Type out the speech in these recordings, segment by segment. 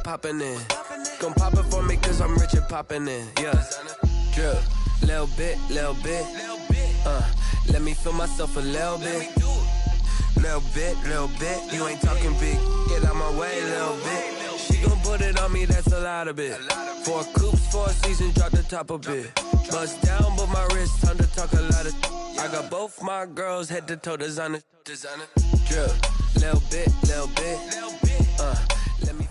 popping in. Gon' pop it for me cause I'm rich and popping in. Yeah. Drip. Little bit. Let me feel myself a little bit. Little bit. You ain't talking big. Get out my way, little bit. She gon' put it on me, that's a lot of it. 4 coops, 4 seasons, drop the top a bit. Bust down, but my wrist, time to talk a lot of. I got both my girls head to toe designer. Drip, little bit. Let me.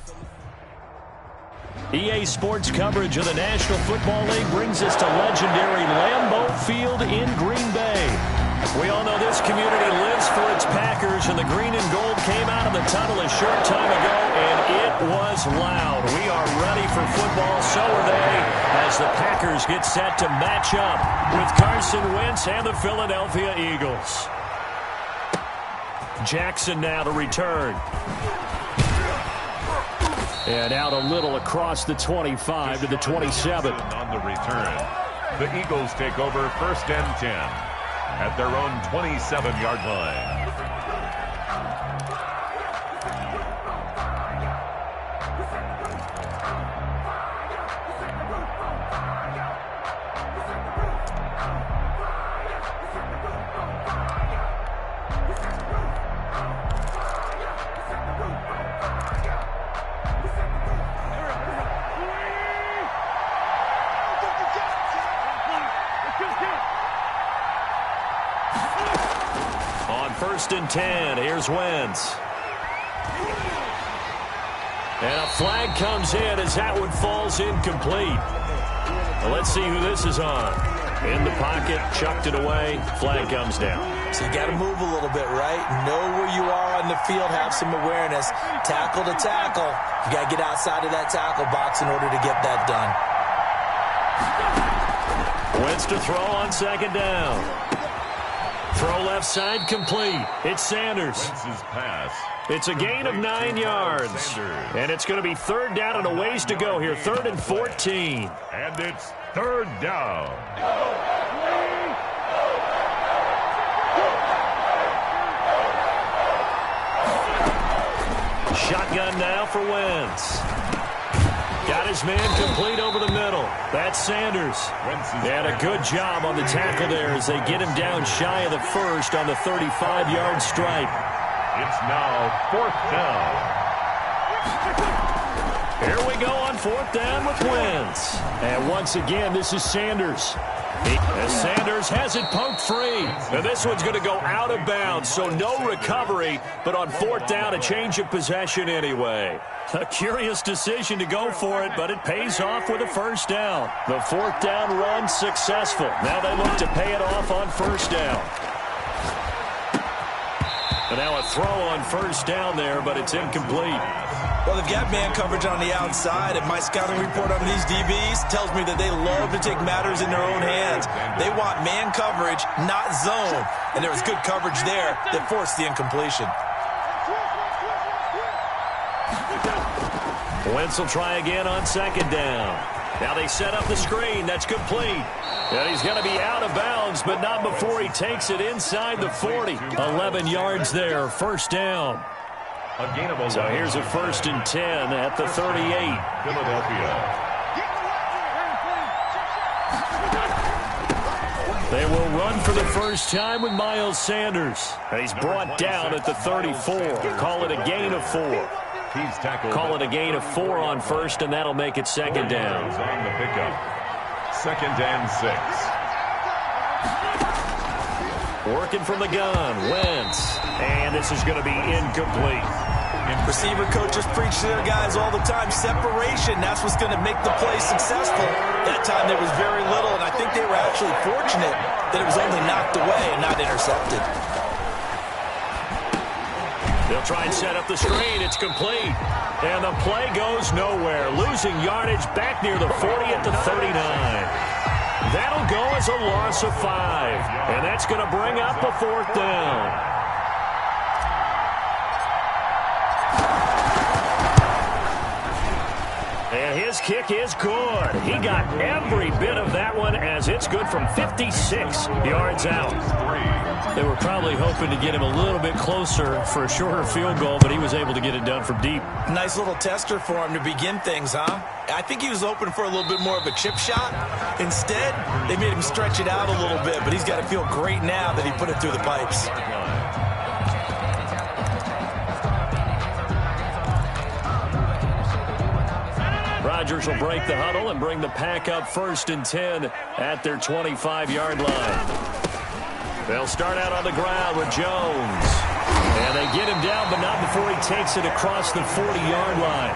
EA Sports coverage of the National Football League brings us to legendary Lambeau Field in Green Bay. We all know this community lives for its Packers, and the green and gold came out of the tunnel a short time ago, and it was loud. We are ready for football, so are they, as the Packers get set to match up with Carson Wentz and the Philadelphia Eagles. Jackson now to return. And out a little across the 25 to the 27. On the return, the Eagles take over 1st and 10 at their own 27-yard line. On 1st and 10, here's Wentz. And a flag comes in as that one falls incomplete. Well, let's see who this is on. In the pocket, chucked it away, flag comes down. So you got to move a little bit, right? Know where you are on the field, have some awareness. Tackle to tackle. You got to get outside of that tackle box in order to get that done. Wentz to throw on 2nd down. Throw left side complete. It's Sanders. Wentz's pass. It's a gain of 9 yards. And it's going to be 3rd down and a ways to go here. 3rd and 14. And it's 3rd down. Shotgun now for Wentz. Got his man complete over the middle. That's Sanders. And a good job on the tackle there as they get him down shy of the 1st on the 35-yard stripe. It's now 4th down. Here we go on 4th down with Wentz. And once again, this is Sanders. As Sanders has it poked free. And this one's going to go out of bounds, so no recovery. But on 4th down, a change of possession anyway. A curious decision to go for it, but it pays off with a 1st down. The 4th down run successful. Now they look to pay it off on 1st down. And now a throw on 1st down there, but it's incomplete. Well, they've got man coverage on the outside, and my scouting report on these DBs tells me that they love to take matters in their own hands. They want man coverage, not zone. And there was good coverage there that forced the incompletion. Wentz will try again on 2nd down. Now they set up the screen. That's complete. And he's going to be out of bounds, but not before he takes it inside the 40. 11 yards there, 1st down. So here's a 1st and 10 at the 38. Philadelphia. They will run for the first time with Miles Sanders. And he's brought down at the 34. Call it a gain of 4. Call it a gain of 4 on 1st, and that'll make it 2nd down. On the pickup. 2nd and 6. Working from the gun, Wentz. And this is going to be incomplete. Receiver coaches preach to their guys all the time. Separation, that's what's going to make the play successful. That time there was very little, and I think they were actually fortunate that it was only knocked away and not intercepted. They'll try and set up the screen. It's complete. And the play goes nowhere. Losing yardage back near the 40 at the 39. That'll go as a loss of 5. And that's going to bring up a 4th down. And his kick is good. He got every bit of that one as it's good from 56 yards out. They were probably hoping to get him a little bit closer for a shorter field goal, but he was able to get it done from deep. Nice little tester for him to begin things, huh? I think he was hoping for a little bit more of a chip shot. Instead, they made him stretch it out a little bit, but he's got to feel great now that he put it through the pipes. Rodgers will break the huddle and bring the pack up 1st and 10 at their 25-yard line. They'll start out on the ground with Jones. And they get him down, but not before he takes it across the 40-yard line.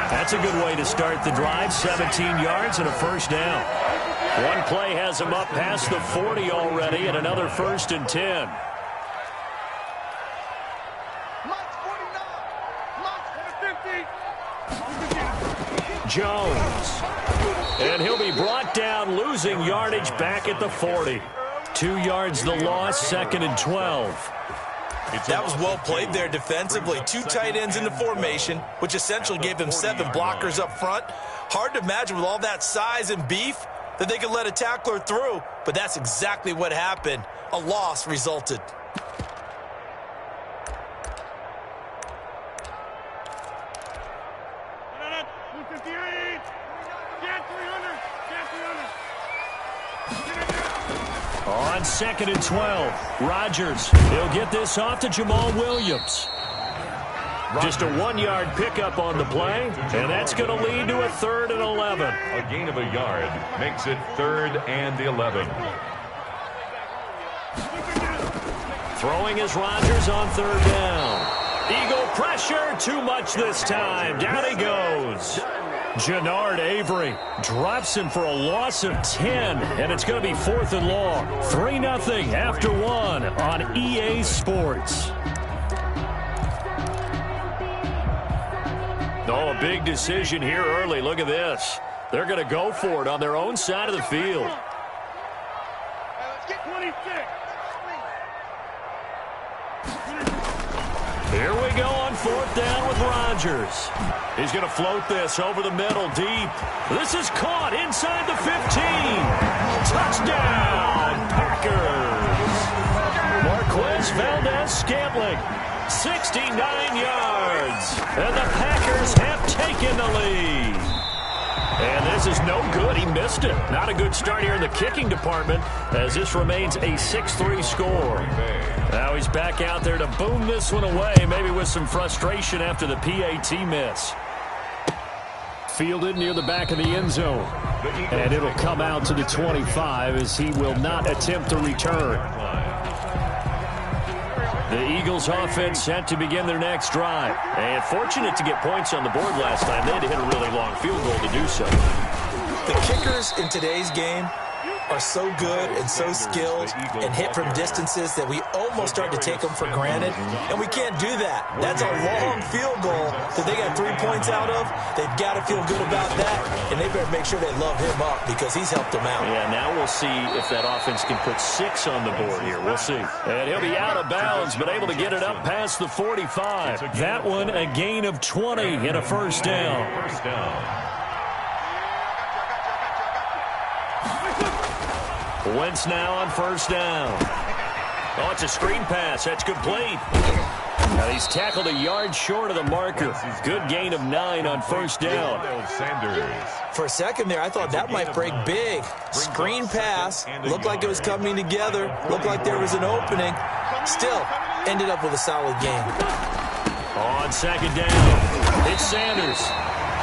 That's a good way to start the drive, 17 yards and a first down. One play has him up past the 40 already and another 1st and 10. Jones. And he'll be brought down, losing yardage back at the 40. 2 yards the loss, 2nd and 12. That was well played there defensively. 2 tight ends in the formation, which essentially gave them 7 blockers up front. Hard to imagine with all that size and beef that they could let a tackler through, but that's exactly what happened. A loss resulted. On 2nd and 12, Rodgers. He'll get this off to Jamal Williams. Just a 1-yard pickup on the play, and that's going to lead to a 3rd and 11. A gain of a yard makes it 3rd and 11. Throwing is Rodgers on 3rd down. Eagle pressure, too much this time. Down he goes. Jannard Avery drops him for a loss of 10, and it's going to be 4th and long. 3-0 after 1 on EA Sports. Oh, a big decision here early. Look at this. They're going to go for it on their own side of the field. Here we go on 4th down with Rodgers. He's going to float this over the middle deep. This is caught inside the 15. Touchdown, Packers. Marquez Valdez-Scantling, 69 yards. And the Packers have taken the lead. And this is no good. He missed it. Not a good start here in the kicking department as this remains a 6-3 score. Now he's back out there to boom this one away, maybe with some frustration after the PAT miss. Fielded near the back of the end zone. And it'll come out to the 25 as he will not attempt to return. The Eagles offense set to begin their next drive. And fortunate to get points on the board last time. They had to hit a really long field goal to do so. The kickers in today's game are so good and so skilled and hit from distances that we almost start to take them for granted, and we can't do that. That's a long field goal that they got 3 points out of. They've got to feel good about that, and they better make sure they love him up because he's helped them out. Yeah, now we'll see if that offense can put 6 on the board here. We'll see. And he'll be out of bounds, but able to get it up past the 45. That one a gain of 20 and a first down. Wentz now on 1st down. Oh, it's a screen pass. That's complete. Now he's tackled a yard short of the marker. Good gain of 9 on 1st down. For a second there, I thought that might break big. Screen pass. Looked like it was coming together. Looked like there was an opening. Still, ended up with a solid game. On 2nd down, it's Sanders.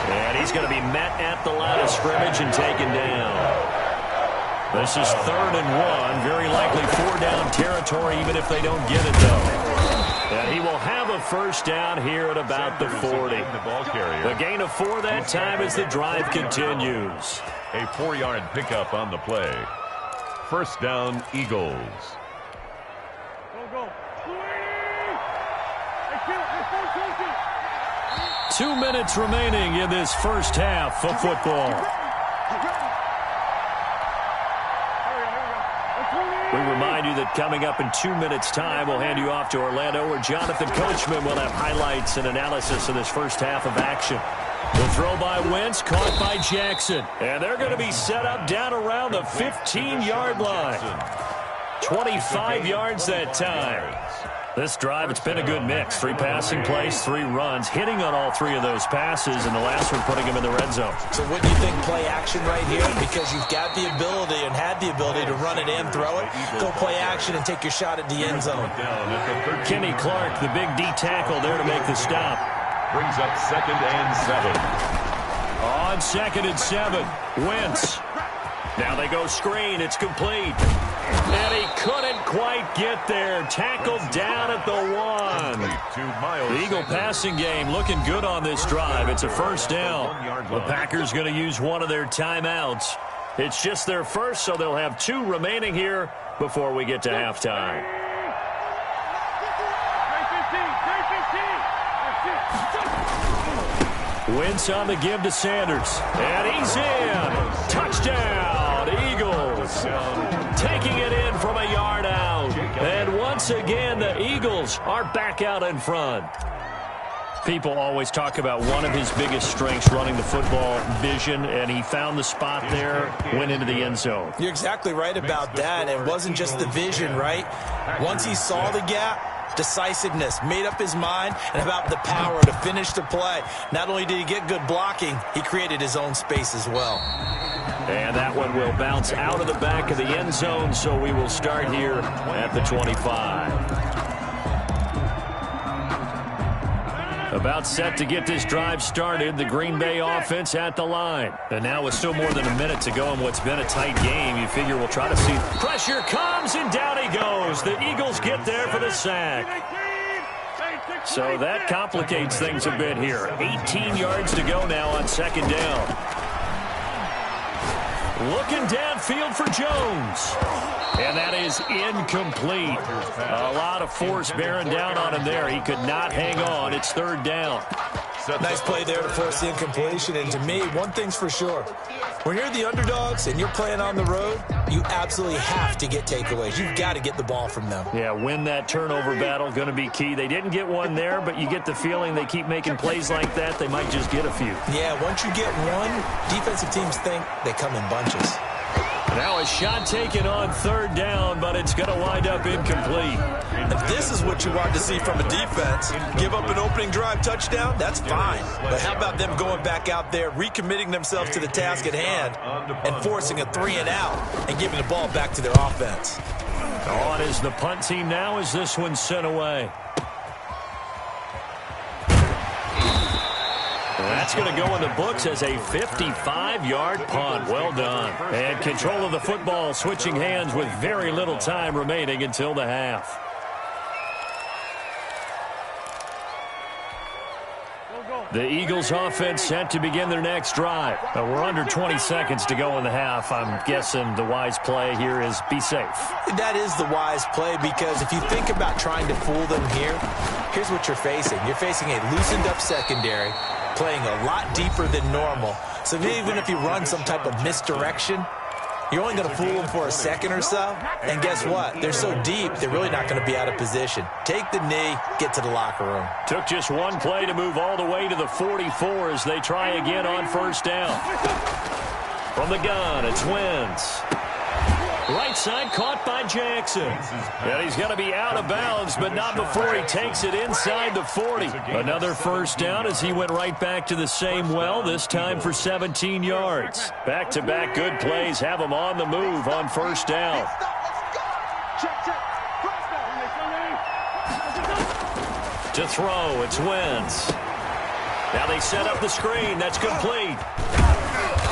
And he's going to be met at the line of scrimmage and taken down. This is 3rd and 1. Very likely 4-down territory, even if they don't get it, though. And he will have a first down here at about the 40. The gain of 4 that time as the drive continues. A 4-yard pickup on the play. First down, Eagles. 2 minutes remaining in this first half of football. We remind you that coming up in 2 minutes' time, we'll hand you off to Orlando, where Jonathan Coachman will have highlights and analysis of this first half of action. The throw by Wentz, caught by Jackson. And they're going to be set up down around the 15-yard line. 25 yards that time. This drive, it's been a good mix. 3 passing plays, 3 runs, hitting on all 3 of those passes, and the last one putting him in the red zone. So wouldn't you think play action right here? Because you've got the ability and had the ability to run it and throw it. Go play action and take your shot at the end zone. Kenny Clark, the big D tackle there to make the stop. Brings up 2nd and 7. On 2nd and 7, Wentz. Now they go screen. It's complete. And he couldn't quite get there. Tackled down at the 1. The Eagle passing game looking good on this drive. It's a first down. The Packers going to use one of their timeouts. It's just their first, so they'll have 2 remaining here before we get to halftime. Wentz on the give to Sanders. And he's in. Touchdown, Eagles. Taking it in from a yard out. And once again, the Eagles are back out in front. People always talk about one of his biggest strengths, running the football, vision, and he found the spot there, went into the end zone. You're exactly right about that. It wasn't just the vision, right? Once he saw the gap, decisiveness, made up his mind, and about the power to finish the play. Not only did he get good blocking, he created his own space as well. And that one will bounce out of the back of the end zone, so we will start here at the 25. About set to get this drive started, the Green Bay offense at the line. And now with still more than a minute to go in what's been a tight game, you figure we'll try to see. Pressure comes, and down he goes. The Eagles get there for the sack. So that complicates things a bit here. 18 yards to go now on 2nd down. Looking downfield for Jones. And that is incomplete. A lot of force bearing down on him there. He could not hang on. It's 3rd down. Nice play there to force the incompletion. And to me, one thing's for sure. When you're the underdogs and you're playing on the road, you absolutely have to get takeaways. You've got to get the ball from them. Yeah, win that turnover battle, going to be key. They didn't get one there, but you get the feeling they keep making plays like that, they might just get a few. Yeah, once you get one, defensive teams think they come in bunches. Now a shot taken on 3rd down, but it's going to wind up incomplete. If this is what you want to see from a defense, give up an opening drive touchdown, that's fine. But how about them going back out there, recommitting themselves to the task at hand, and forcing a 3-and-out and giving the ball back to their offense? On is the punt team now as this one's sent away. That's going to go in the books as a 55-yard punt. Well done. And control of the football switching hands with very little time remaining until the half. The Eagles offense set to begin their next drive. We're under 20 seconds to go in the half. I'm guessing the wise play here is be safe. That is the wise play, because if you think about trying to fool them here, here's what you're facing. You're facing a loosened up secondary, playing a lot deeper than normal. So even if you run some type of misdirection, you're only going to fool them for a second or so. And guess what? They're so deep, they're really not going to be out of position. Take the knee, get to the locker room. Took just one play to move all the way to the 44 as they try again on 1st down. From the gun, it's Wentz. Right side caught by Jackson. And he's going to be out of bounds, but not before he takes it inside the 40. Another 1st down as he went right back to the same well, this time for 17 yards. Back-to-back good plays have him on the move on 1st down. To throw, it's Wentz. Now they set up the screen. That's complete.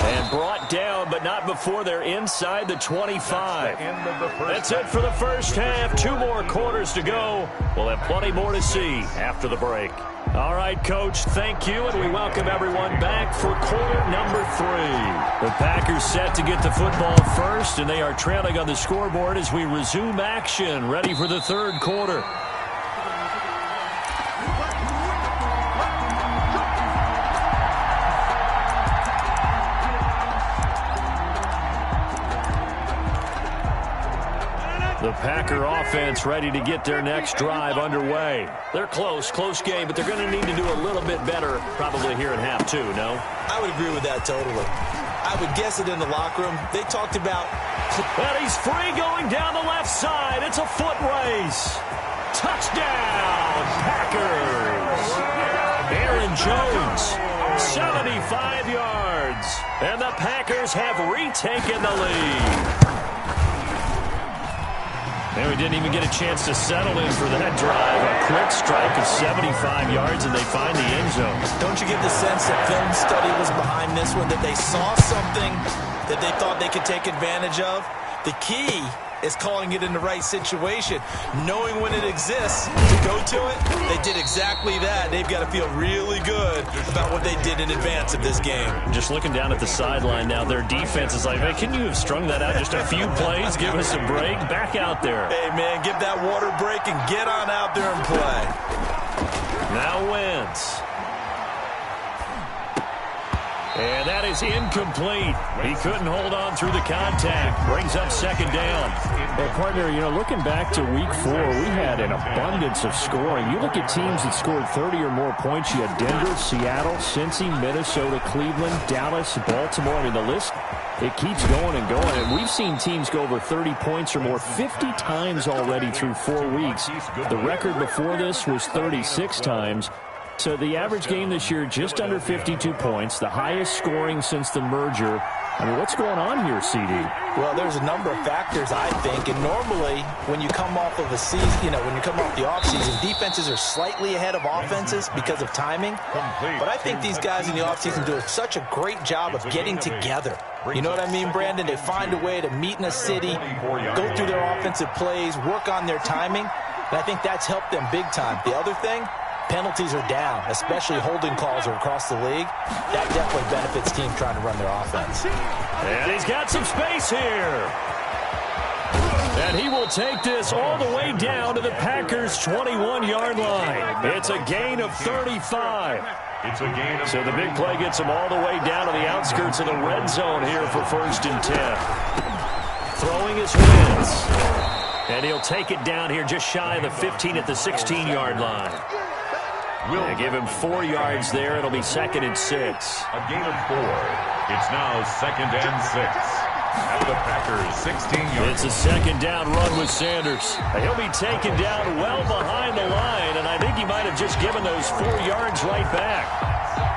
And brought down, but not before they're inside the 25. That's it for the first half. 2 more quarters to go. We'll have plenty more to see after the break. All right, Coach, thank you, and we welcome everyone back for quarter number 3. The Packers set to get the football first, and they are trailing on the scoreboard as we resume action, ready for the 3rd quarter. The Packer offense ready to get their next drive underway. They're close game, but they're going to need to do a little bit better probably here in half two, no? I would agree with that totally. I would guess it in the locker room. They talked about... And he's free going down the left side. It's a foot race. Touchdown, Packers. Aaron Jones, 75 yards. And the Packers have retaken the lead. And we didn't even get a chance to settle in for that drive. A quick strike of 75 yards, and they find the end zone. Don't you get the sense that film study was behind this one, that they saw something that they thought they could take advantage of? The key is calling it in the right situation, knowing when it exists to go to it. They did exactly that. They've got to feel really good about what they did in advance of this game. Just looking down at the sideline now, their defense is like, hey, can you have strung that out just a few plays? Give us a break. Back out there. Hey, man, give that water break and get on out there and play. Now Wentz. And that is incomplete. He couldn't hold on through the contact. Brings up second down. Well, partner, looking back to week 4, we had an abundance of scoring. You look at teams that scored 30 or more points. You had Denver, Seattle, Cincy, Minnesota, Cleveland, Dallas, Baltimore. I mean, the list, it keeps going and going. And we've seen teams go over 30 points or more 50 times already through 4 weeks. The record before this was 36 times. So the average game this year, just under 52 points, the highest scoring since the merger. I mean, what's going on here, CD? Well, there's a number of factors, I think. And normally, when you come off of a season, when you come off the offseason, defenses are slightly ahead of offenses because of timing. But I think these guys in the offseason do such a great job of getting together. You know what I mean, Brandon? They find a way to meet in a city, go through their offensive plays, work on their timing. And I think that's helped them big time. The other thing, penalties are down, especially holding calls are across the league. That definitely benefits teams trying to run their offense. And he's got some space here. And he will take this all the way down to the Packers' 21-yard line. It's a gain of 35. It's a gain of so the big play gets him all the way down to the outskirts of the red zone here for 1st and 10. Throwing his Wentz. And he'll take it down here just shy of the 15 at the 16-yard line. They give him 4 yards there. It'll be 2nd and 6. A gain of 4. It's now 2nd and 6. At the Packers' 16-yard. It's a 2nd down run with Sanders. He'll be taken down well behind the line, and I think he might have just given those 4 yards right back.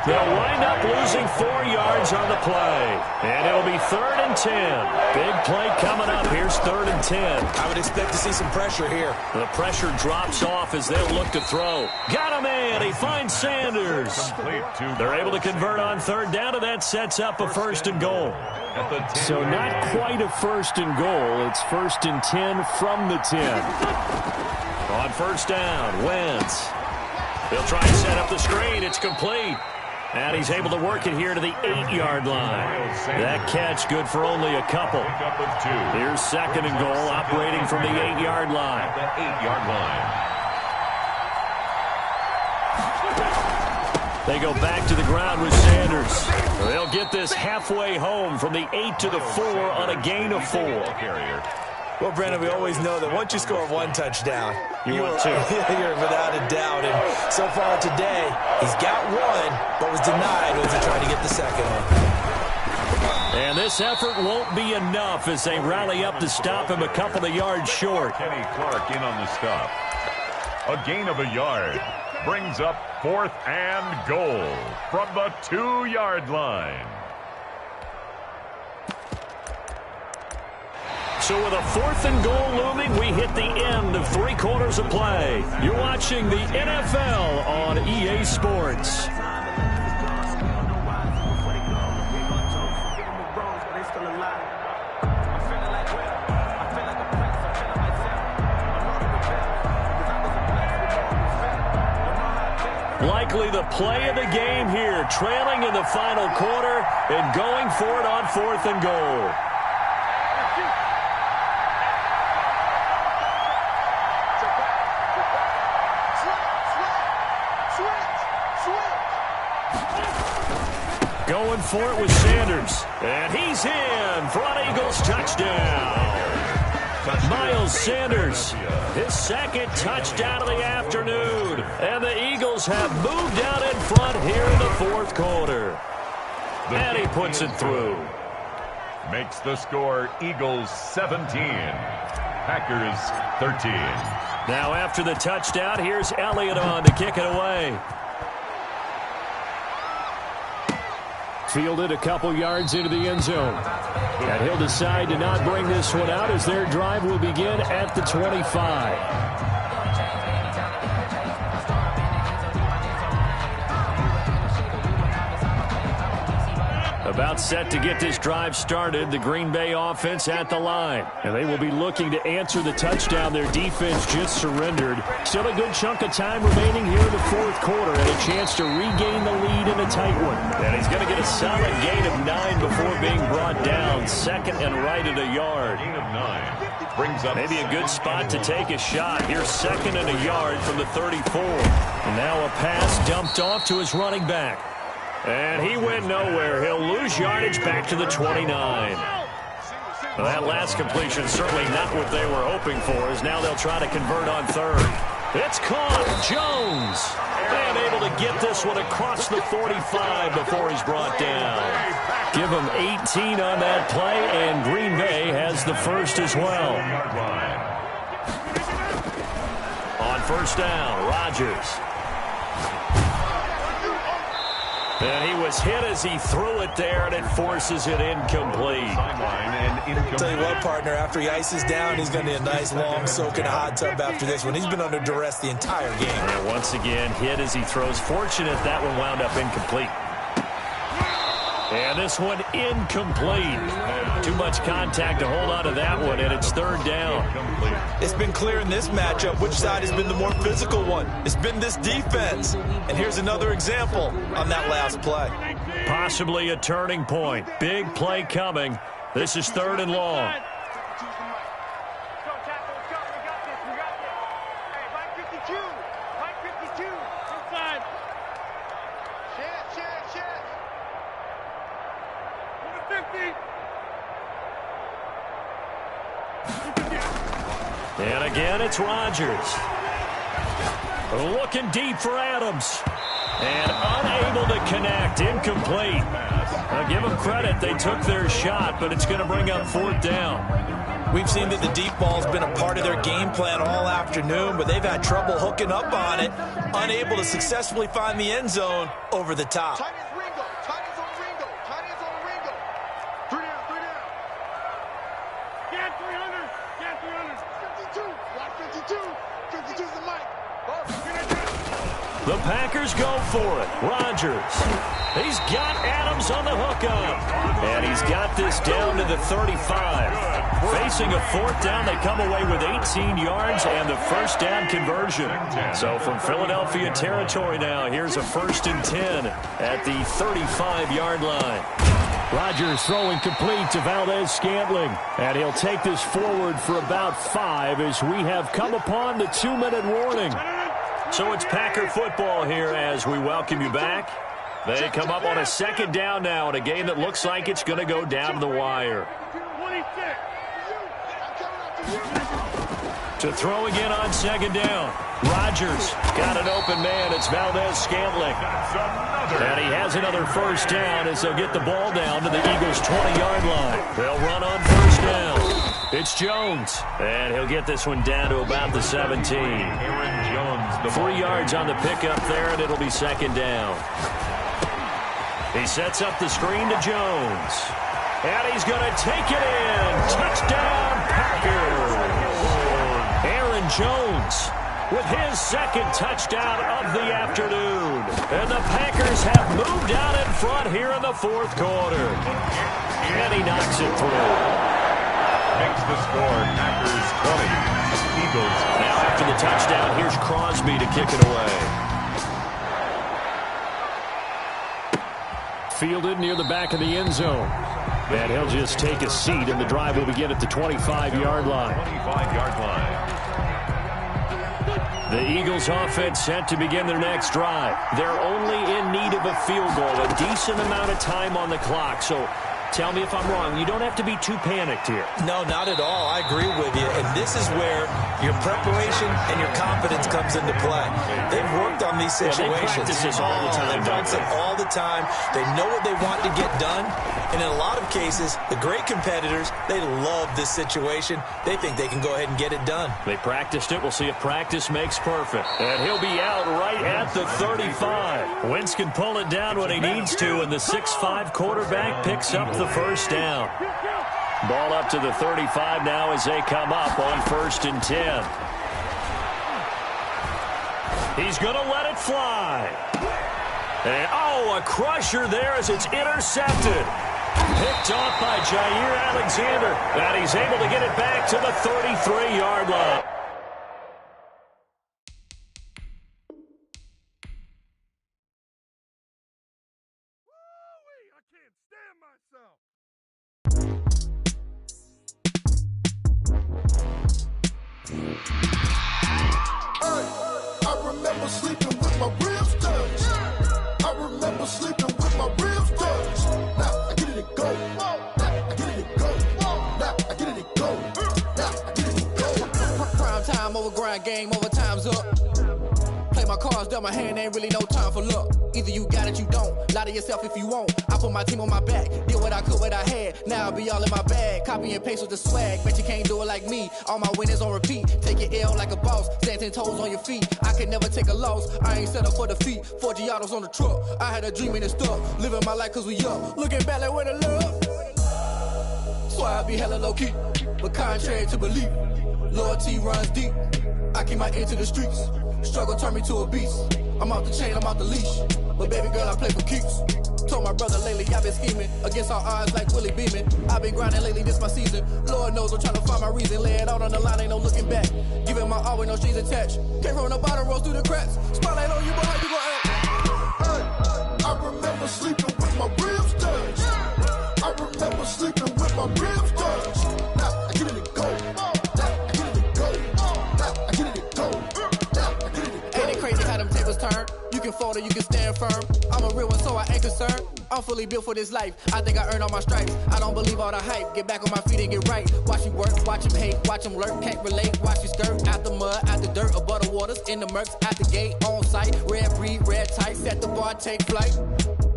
They'll wind up losing 4 yards on the play. And it'll be 3rd and 10. Big play coming up. Here's 3rd and 10. I would expect to see some pressure here. The pressure drops off as they'll look to throw. Got him in. He finds Sanders. They're able to convert on 3rd down, and that sets up a 1st and goal. So not quite a 1st and goal. It's 1st and 10 from the 10. On 1st down, Wentz. They'll try and set up the screen. It's complete. And he's able to work it here to the 8-yard line. That catch good for only a couple. Here's 2nd and goal, operating from the 8-yard line. That 8-yard line. They go back to the ground with Sanders. They'll get this halfway home from the 8 to the 4 on a gain of 4. Well, Brandon, we always know that once you score 1 touchdown, you want 2. You're without a doubt. And so far today, he's got 1, but was denied as he tried to get the 2nd one. And this effort won't be enough as they rally up to stop him a couple of yards short. Kenny Clark in on the stop. A gain of a yard brings up 4th and goal from the 2-yard line. So with a 4th and goal looming, we hit the end of 3 quarters of play. You're watching the NFL on EA Sports. Likely the play of the game here, trailing in the final quarter and going for it on 4th and goal. Going for it with Sanders. And he's in for an Eagles touchdown. Miles Sanders, his second touchdown of the afternoon. And the Eagles have moved out in front here in the fourth quarter. And he puts it through. Makes the score Eagles 17, Packers 13. Now after the touchdown, here's Elliott on to kick it away. Fielded a couple yards into the end zone. And he'll decide to not bring this one out as their drive will begin at the 25. About set to get this drive started, the Green Bay offense at the line. And they will be looking to answer the touchdown their defense just surrendered. Still a good chunk of time remaining here in the fourth quarter and a chance to regain the lead in a tight one. And he's going to get a solid gain of 9 before being brought down. Second and right at a yard. Gain of 9. Brings up maybe a good spot to take a shot. Here's second and a yard from the 34. And now a pass dumped off to his running back. And he went nowhere. He'll lose yardage back to the 29. Well, that last completion certainly not what they were hoping for, as now they'll try to convert on third. It's caught. Jones. And able to get this one across the 45 before he's brought down. Give him 18 on that play, and Green Bay has the first as well. On first down, Rodgers. And he was hit as he threw it there, and it forces it incomplete. Tell you what, partner, after he ices down, he's going to need a nice long soak in a hot tub after this one. He's been under duress the entire game. And once again, hit as he throws. Fortunate that one wound up incomplete. And this one incomplete. Too much contact to hold on to that one, and it's third down. It's been clear in this matchup which side has been the more physical one. It's been this defense. And here's another example on that last play. Possibly a turning point. Big play coming. This is third and long. And again, it's Rodgers. Looking deep for Adams. And unable to connect. Incomplete. Now give them credit. They took their shot, but it's going to bring up fourth down. We've seen that the deep ball's been a part of their game plan all afternoon, but they've had trouble hooking up on it, unable to successfully find the end zone over the top. The Packers go for it. Rodgers. He's got Adams on the hookup. And he's got this down to the 35. Facing a fourth down, they come away with 18 yards and the first down conversion. So from Philadelphia territory now, here's a 1st and 10 at the 35-yard line. Rodgers throwing complete to Valdez-Scantling. And he'll take this forward for about 5 as we have come upon the 2-minute warning. So it's Packer football here as we welcome you back. They come up on a second down now in a game that looks like it's going to go down to the wire. To throw again on second down. Rodgers got an open man. It's Valdez-Scantling. And he has another first down as they'll get the ball down to the Eagles' 20-yard line. They'll run on first down. It's Jones. And he'll get this one down to about the 17. 3 yards on the pickup there, and it'll be second down. He sets up the screen to Jones. And he's going to take it in. Touchdown, Packers. Aaron Jones with his second touchdown of the afternoon. And the Packers have moved out in front here in the fourth quarter. And he knocks it through. Makes the score Packers 20. Eagles. Now after the touchdown, here's Crosby to kick it away. Fielded near the back of the end zone. And he'll just take a seat, and the drive will begin at the 25-yard line. 25-yard line. The Eagles offense set to begin their next drive. They're only in need of a field goal, a decent amount of time on the clock. So Tell me if I'm wrong. You don't have to be too panicked here. No, not at all. I agree with you. And this is where your preparation and your confidence comes into play. They've worked on these situations. They practice this all the time. They practice it all the time. They know what they want to get done. And in a lot of cases, the great competitors, they love this situation. They think they can go ahead and get it done. They practiced it. We'll see if practice makes perfect. And he'll be out right at the 35. Wentz can pull it down when he needs to, and the 6'5" quarterback picks up the first down. Ball up to the 35 now as they come up on 1st and 10. He's going to let it fly. And, a crusher there as it's intercepted. Picked off by Jair Alexander. And he's able to get it back to the 33-yard line. I can't stand myself. I remember sleeping with my ribs touched. I remember sleeping with my ribs touched. Now I get it and go. Now I get it and go. Now I get it and go. Now I get it and go. Prime time over grind game, over time's up. Play my cards, dealt my hand, ain't really no time for luck. Either you got it, you don't. Lie to yourself if you won't. I put my team on my back, did what I could, what I had. Now I'll be all in my bag, copy and paste with the swag. Bet you can't do it like me. All my winners on repeat. Take your L like a boss, stand 10 toes on your feet. I can never take a loss. I ain't set up for defeat. 4 Giottos on the truck. I had a dream and it stuck. Living my life cause we up. Looking back like where the love. So I be hella low key, but contrary to belief, loyalty runs deep. I keep my ear to the streets. Struggle turned me to a beast. I'm out the chain, I'm out the leash. But baby girl, I play for keeps. Told my brother lately I've been scheming against all odds like Willie Beeman. I've been grinding lately, this my season. Lord knows I'm trying to find my reason. Lay it out on the line, ain't no looking back. Giving my all with no strings attached. Came from the bottom, rose through the cracks. Spotlight on you, but how you gon' act? I remember sleeping with my ribs touched. I remember sleeping with my ribs touched. Now I get it and go. Now I get it and go. Now I get it and go. Now I get it and go. Ain't it crazy how them tables turn? You can fold or you can stand firm. I'm a real one, so I ain't concerned. I'm fully built for this life. I think I earned all my stripes. I don't believe all the hype. Get back on my feet and get right. Watch you work, watch him hate, watch him lurk. Can't relate, watch you skirt. Out the mud, out the dirt, above the waters, in the murks, out the gate, on site. Red breed, red tight, set the bar, take flight.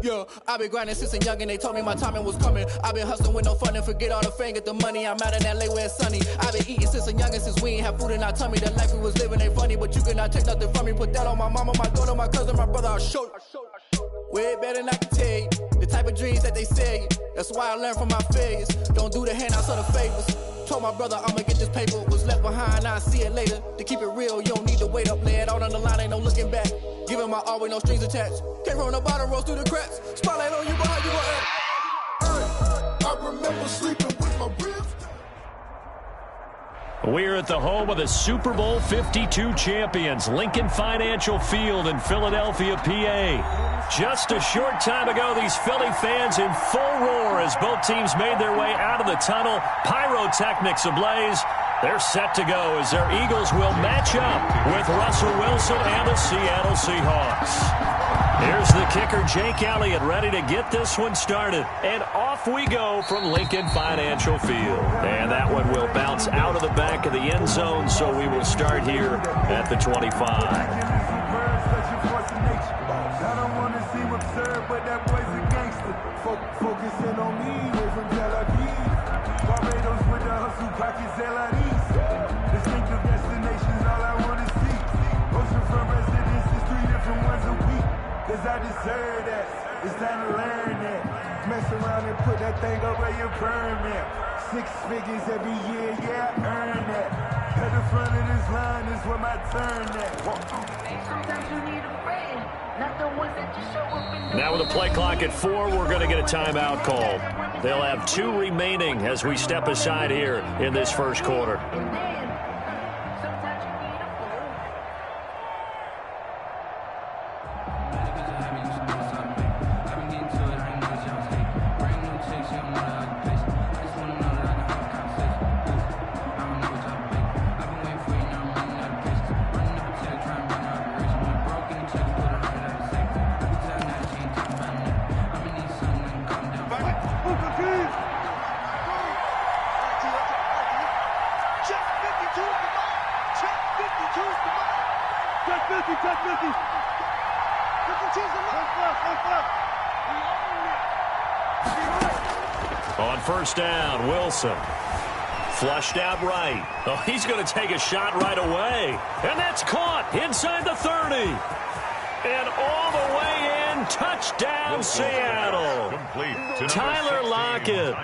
Yeah, I been grinding since a youngin', they told me my timing was coming. I been hustling with no fun and forget all the fame, get the money. I'm out in LA where it's sunny. I been eating since a youngin', since we ain't have food in our tummy. The life we was living ain't funny, but you cannot take nothing from me. Put that on my mama, my daughter, my cousin, my brother, I'll show you. Way better than I can tell you. The type of dreams that they sell you. That's why I learned from my failures. Don't do the handouts or the favors. Told my brother I'ma get this paper. Was left behind, I'll see it later. To keep it real, you don't need to wait up. Lay it out on the line, ain't no looking back. Giving my all with no strings attached. Came from the bottom, rose through the cracks. Spotlight on you, but how you gon' act? I remember sleeping with my ribs. We're at the home of the Super Bowl 52 champions, Lincoln Financial Field in Philadelphia, PA. Just a short time ago, these Philly fans in full roar as both teams made their way out of the tunnel. Pyrotechnics ablaze. They're set to go as their Eagles will match up with Russell Wilson and the Seattle Seahawks. Here's the kicker, Jake Elliott, ready to get this one started. And off we go from Lincoln Financial Field. And that one will bounce out of the back of the end zone, so we will start here at the 25. Focusing on me, we're from Tel Aviv. Barbados with the hustle, pockets LREs. Distinctive destinations, all I want to see. Oceanfront residences, 3 different ones a week. Cause I deserve that, it's time to learn that. Mess around and put that thing up where you permit. 6 figures every year, yeah, I earn that. At the front of this line is where my turn at. Sometimes you need a friend, not the ones that just show up in the... Now with the play clock at 4, we're going to get a timeout called. They'll have 2 remaining as we step aside here in this first quarter. And then, sometimes you need a fool. On first down, Wilson. Flushed out right. Oh, he's going to take a shot right away. And that's caught inside the 30. And all the way in, touchdown Seattle. Tyler Lockett,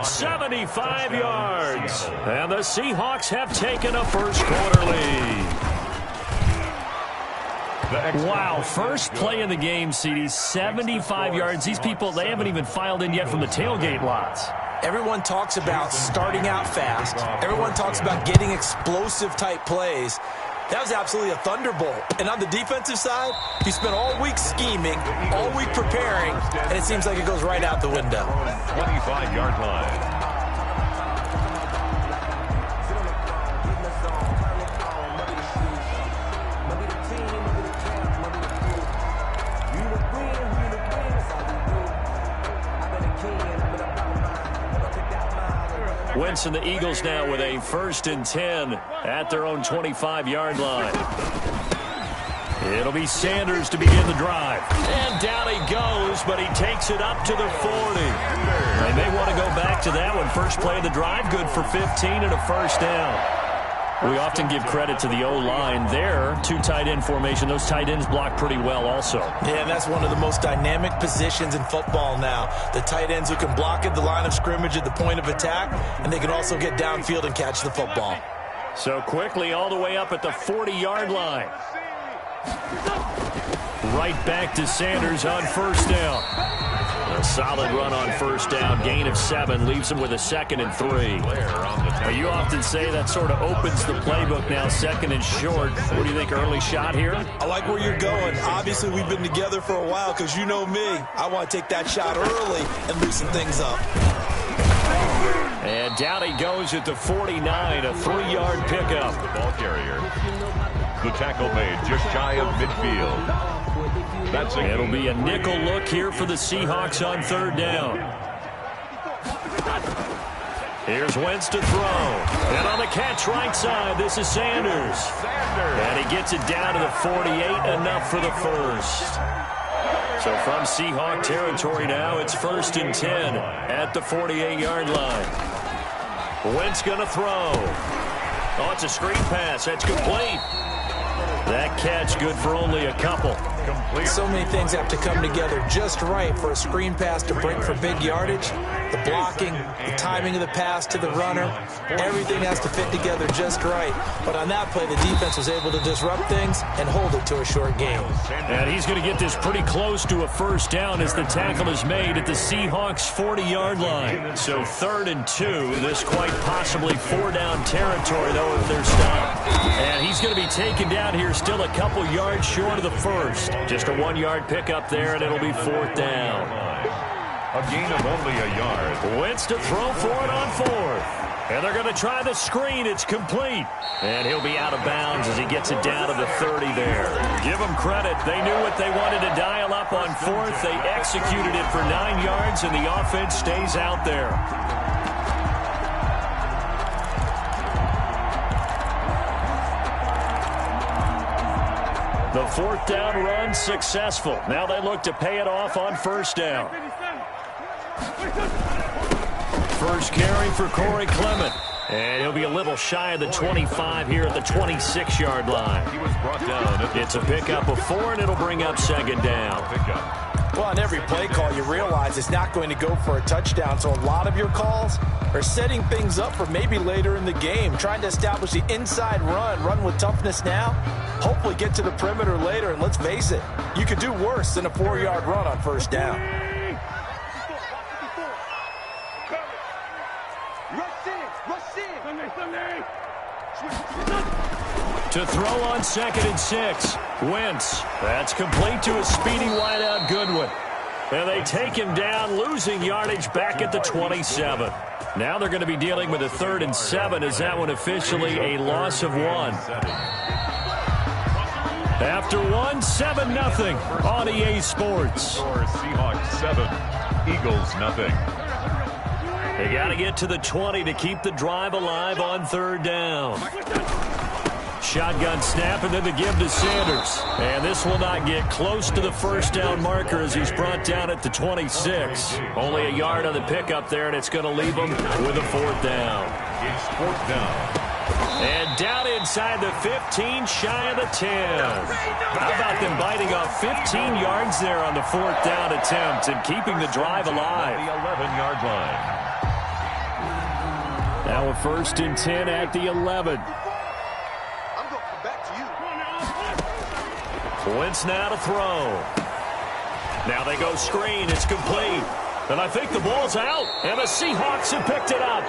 75 yards. And the Seahawks have taken a first-quarter lead. Wow, first play of the game, CD, 75 yards. These people, they haven't even filed in yet from the tailgate lots. Everyone talks about starting out fast. Everyone talks about getting explosive-type plays. That was absolutely a thunderbolt. And on the defensive side, he spent all week scheming, all week preparing, and it seems like it goes right out the window. 25-yard line. Wentz and the Eagles now with a 1st and 10 at their own 25-yard line. It'll be Sanders to begin the drive. And down he goes, but he takes it up to the 40. They may want to go back to that one. First play of the drive, good for 15 and a first down. We often give credit to the O-line there. 2 tight end formation. Those tight ends block pretty well also. Yeah, and that's one of the most dynamic positions in football now. The tight ends who can block at the line of scrimmage at the point of attack, and they can also get downfield and catch the football. So quickly all the way up at the 40-yard line. Right back to Sanders on first down. A solid run on first down. Gain of 7 leaves him with a 2nd and 3. You often say that sort of opens the playbook now, 2nd and short. What do you think, early shot here? I like where you're going. Obviously, we've been together for a while because you know me. I want to take that shot early and loosen things up. And down he goes at the 49, a 3-yard pickup. The ball carrier. The tackle made just shy of midfield. It'll be a nickel look here for the Seahawks on 3rd down. Here's Wentz to throw. And on the catch right side, this is Sanders. And he gets it down to the 48, enough for the first. So from Seahawk territory now, it's 1st and 10 at the 48-yard line. Wentz going to throw. Oh, it's a screen pass. That's complete. That catch good for only a couple. So many things have to come together just right for a screen pass to break for big yardage. The blocking, the timing of the pass to the runner, everything has to fit together just right. But on that play, the defense was able to disrupt things and hold it to a short game. And he's going to get this pretty close to a first down as the tackle is made at the Seahawks 40-yard line. So 3rd and 2, this quite possibly 4-down territory, though, if they're stopped. And he's going to be taken down here still a couple yards short of the first. Just a 1-yard pickup there, and it'll be 4th down. A gain of only a yard. Wentz to throw for it on 4th. And they're going to try the screen. It's complete. And he'll be out of bounds as he gets it down to the 30 there. Give them credit. They knew what they wanted to dial up on 4th. They executed it for 9 yards, and the offense stays out there. The 4th down run successful. Now they look to pay it off on first down. First carry for Corey Clement. And he'll be a little shy of the 25 here at the 26-yard line. He was brought down. It's a pickup of 4, and it'll bring up 2nd down. Well, on every play call, you realize it's not going to go for a touchdown. So a lot of your calls are setting things up for maybe later in the game, trying to establish the inside run with toughness now, hopefully get to the perimeter later. And let's face it, you could do worse than a 4-yard run on first down. To throw on 2nd and 6. Wentz. That's complete to a speedy wideout Goodwin. And they take him down, losing yardage back at the 27. Now they're going to be dealing with a 3rd and 7. Is that one officially a loss of 1? After 1, 7-0 on EA Sports. Seahawks 7, Eagles 0. They got to get to the 20 to keep the drive alive on 3rd down. Shotgun snap and then the give to Sanders. And this will not get close to the first down marker as he's brought down at the 26. Only a yard on the pickup there, and it's going to leave him with a 4th down. It's 4th down. And down inside the 15, shy of the 10. How about them biting off 15 yards there on the 4th down attempt and keeping the drive alive? The 11-yard line. Now a 1st and 10 at the 11. Wentz now to throw. Now they go screen. It's complete. And I think the ball's out. And the Seahawks have picked it up.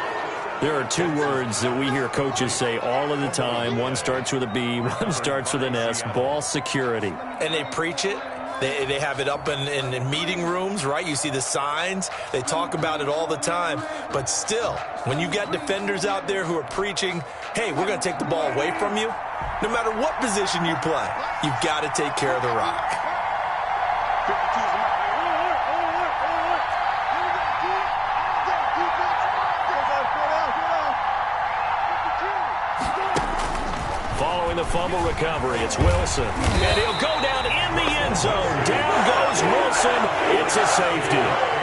There are 2 words that we hear coaches say all of the time. One starts with a B, one starts with an S. Ball security. And they preach it. They have it up in meeting rooms, right? You see the signs. They talk about it all the time. But still, when you got defenders out there who are preaching, hey, we're going to take the ball away from you, no matter what position you play, you've got to take care of the rock. Following the fumble recovery, it's Wilson. And he'll go down in the end zone. Down goes Wilson. It's a safety.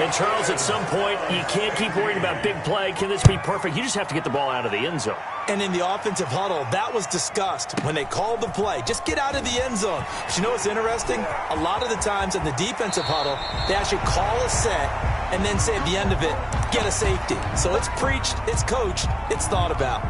And, Charles, at some point, you can't keep worrying about big play. Can this be perfect? You just have to get the ball out of the end zone. And in the offensive huddle, that was discussed when they called the play. Just get out of the end zone. But you know what's interesting? A lot of the times in the defensive huddle, they actually call a set and then say at the end of it, get a safety. So it's preached, it's coached, it's thought about.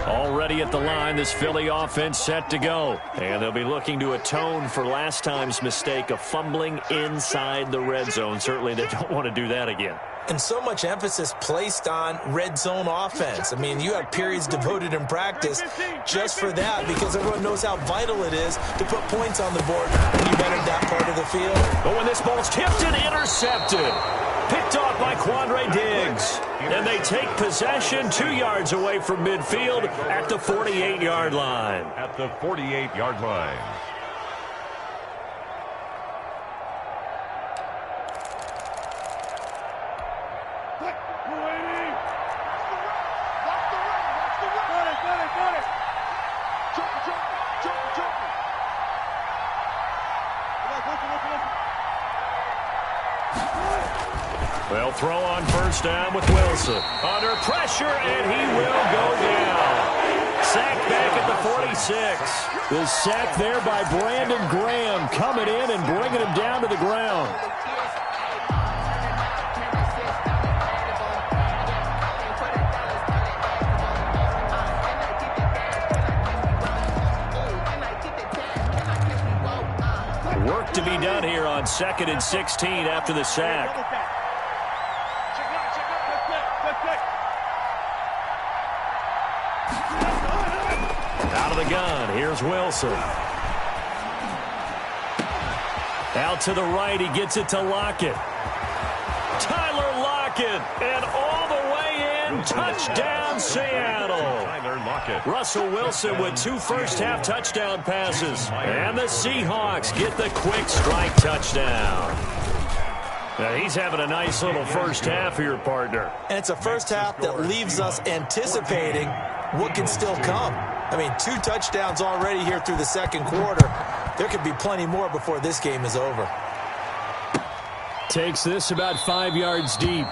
Already at the line, this Philly offense set to go. And they'll be looking to atone for last time's mistake of fumbling inside the red zone. Certainly they don't want to do that again. And so much emphasis placed on red zone offense. I mean, you have periods devoted in practice just for that because everyone knows how vital it is to put points on the board when you've entered that part of the field. But when this ball's tipped and intercepted, picked off by Quandre Diggs. And they take possession 2 yards away from midfield at the 48-yard line. At the 48-yard line. They'll throw on 1st down with Wilson. Under pressure, and he will go down. Sacked back at the 46. The sack there by Brandon Graham coming in and bringing him down to the ground. Work to be done here on 2nd and 16 after the sack. Out of the gun, here's Wilson. Out to the right, he gets it to Lockett. Tyler Lockett, and all the way in, touchdown Seattle. Tyler Lockett. Russell Wilson with 2 first-half touchdown passes. And the Seahawks get the quick strike touchdown. Now he's having a nice little first half here, partner. And it's a first half that leaves us anticipating what can still come. I mean, 2 touchdowns already here through the second quarter. There could be plenty more before this game is over. Takes this about 5 yards deep.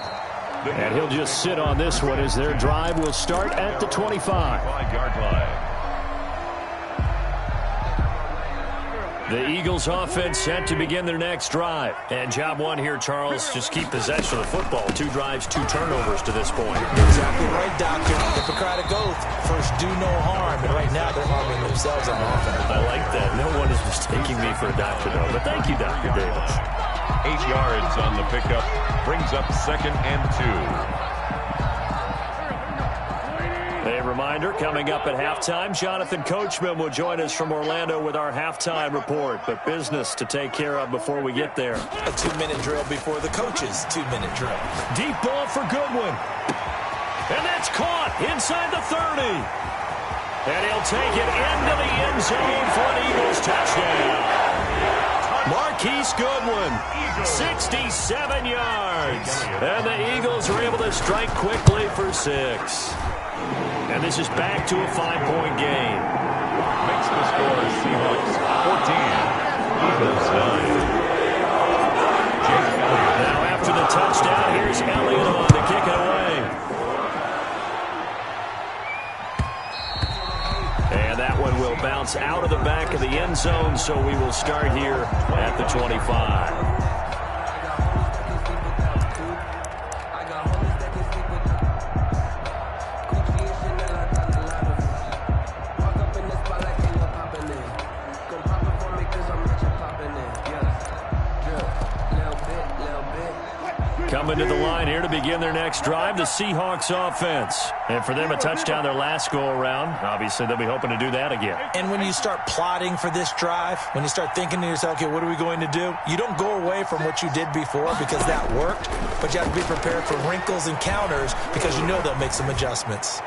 And he'll just sit on this one as their drive will start at the 25. 5-yard line. The Eagles offense set to begin their next drive. And job one here, Charles, just keep possession of the football. 2 drives, 2 turnovers to this point. Exactly right, Doctor. Hippocratic oath. First, do no harm. And right now, they're harming themselves on offense. I like that. No one is mistaking me for a doctor, though. But thank you, Dr. Davis. 8 yards on the pickup. Brings up 2nd and 2. A reminder, coming up at halftime, Jonathan Coachman will join us from Orlando with our halftime report. But business to take care of before we get there. A 2-minute drill before the coach's 2-minute drill. Deep ball for Goodwin. And that's caught inside the 30. And he'll take it into the end zone for an Eagles touchdown. Marquise Goodwin, 67 yards. And the Eagles are able to strike quickly for 6. And this is back to a 5-point game. Makes the score Seahawks 14, Eagles 9. Now after the touchdown, here's Elliott on to kick it away. And that one will bounce out of the back of the end zone, so we will start here at the 25. Coming to the line here to begin their next drive, the Seahawks offense. And for them, a touchdown their last go-around. Obviously, they'll be hoping to do that again. And when you start plotting for this drive, when you start thinking to yourself, okay, what are we going to do? You don't go away from what you did before because that worked, but you have to be prepared for wrinkles and counters because you know they'll make some adjustments.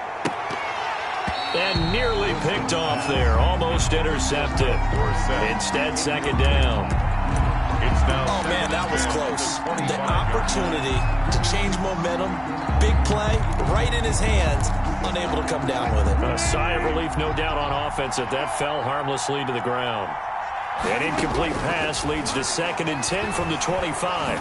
And nearly picked off there, almost intercepted. Instead, second down. Oh, man, that was close. The opportunity to change momentum, big play, right in his hands, unable to come down with it. A sigh of relief, no doubt, on offense that fell harmlessly to the ground. An incomplete pass leads to 2nd and 10 from the 25.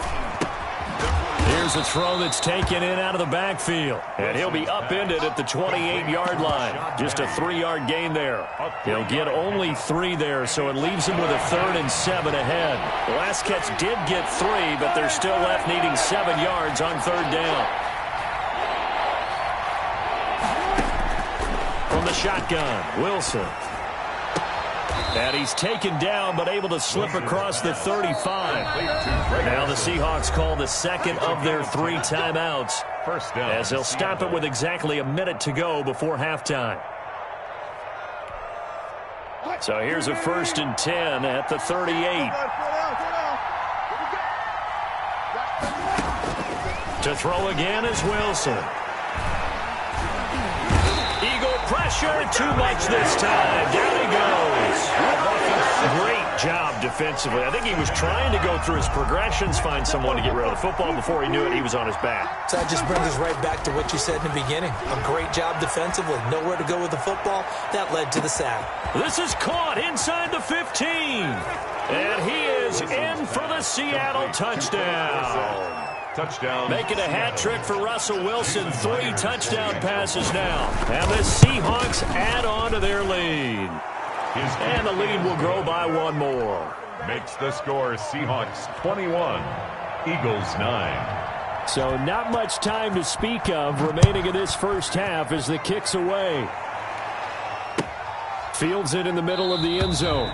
Here's a throw that's taken in out of the backfield. And he'll be upended at the 28-yard line. Just a 3-yard gain there. He'll get only 3 there, so it leaves him with a 3rd and 7 ahead. The last catch did get 3, but they're still left needing 7 yards on 3rd down. From the shotgun, Wilson. And he's taken down, but able to slip across the 35. Now the Seahawks call the second of their 3 timeouts, as they'll stop it with exactly a minute to go before halftime. So here's a 1st and 10 at the 38. To throw again is Wilson. Pressure, too much this time. Down he goes. Great job defensively. I think he was trying to go through his progressions, find someone to get rid of the football. Before he knew it, he was on his back. So that just brings us right back to what you said in the beginning. A great job defensively. Nowhere to go with the football. That led to the sack. This is caught inside the 15. And he is in for the Seattle touchdown. Touchdown. Making a hat trick for Russell Wilson. 3 touchdown passes now. And the Seahawks add on to their lead. And the lead will grow by 1 more. Makes the score Seahawks 21, Eagles 9. So not much time to speak of remaining in this first half as the kick's away. Fields it in the middle of the end zone.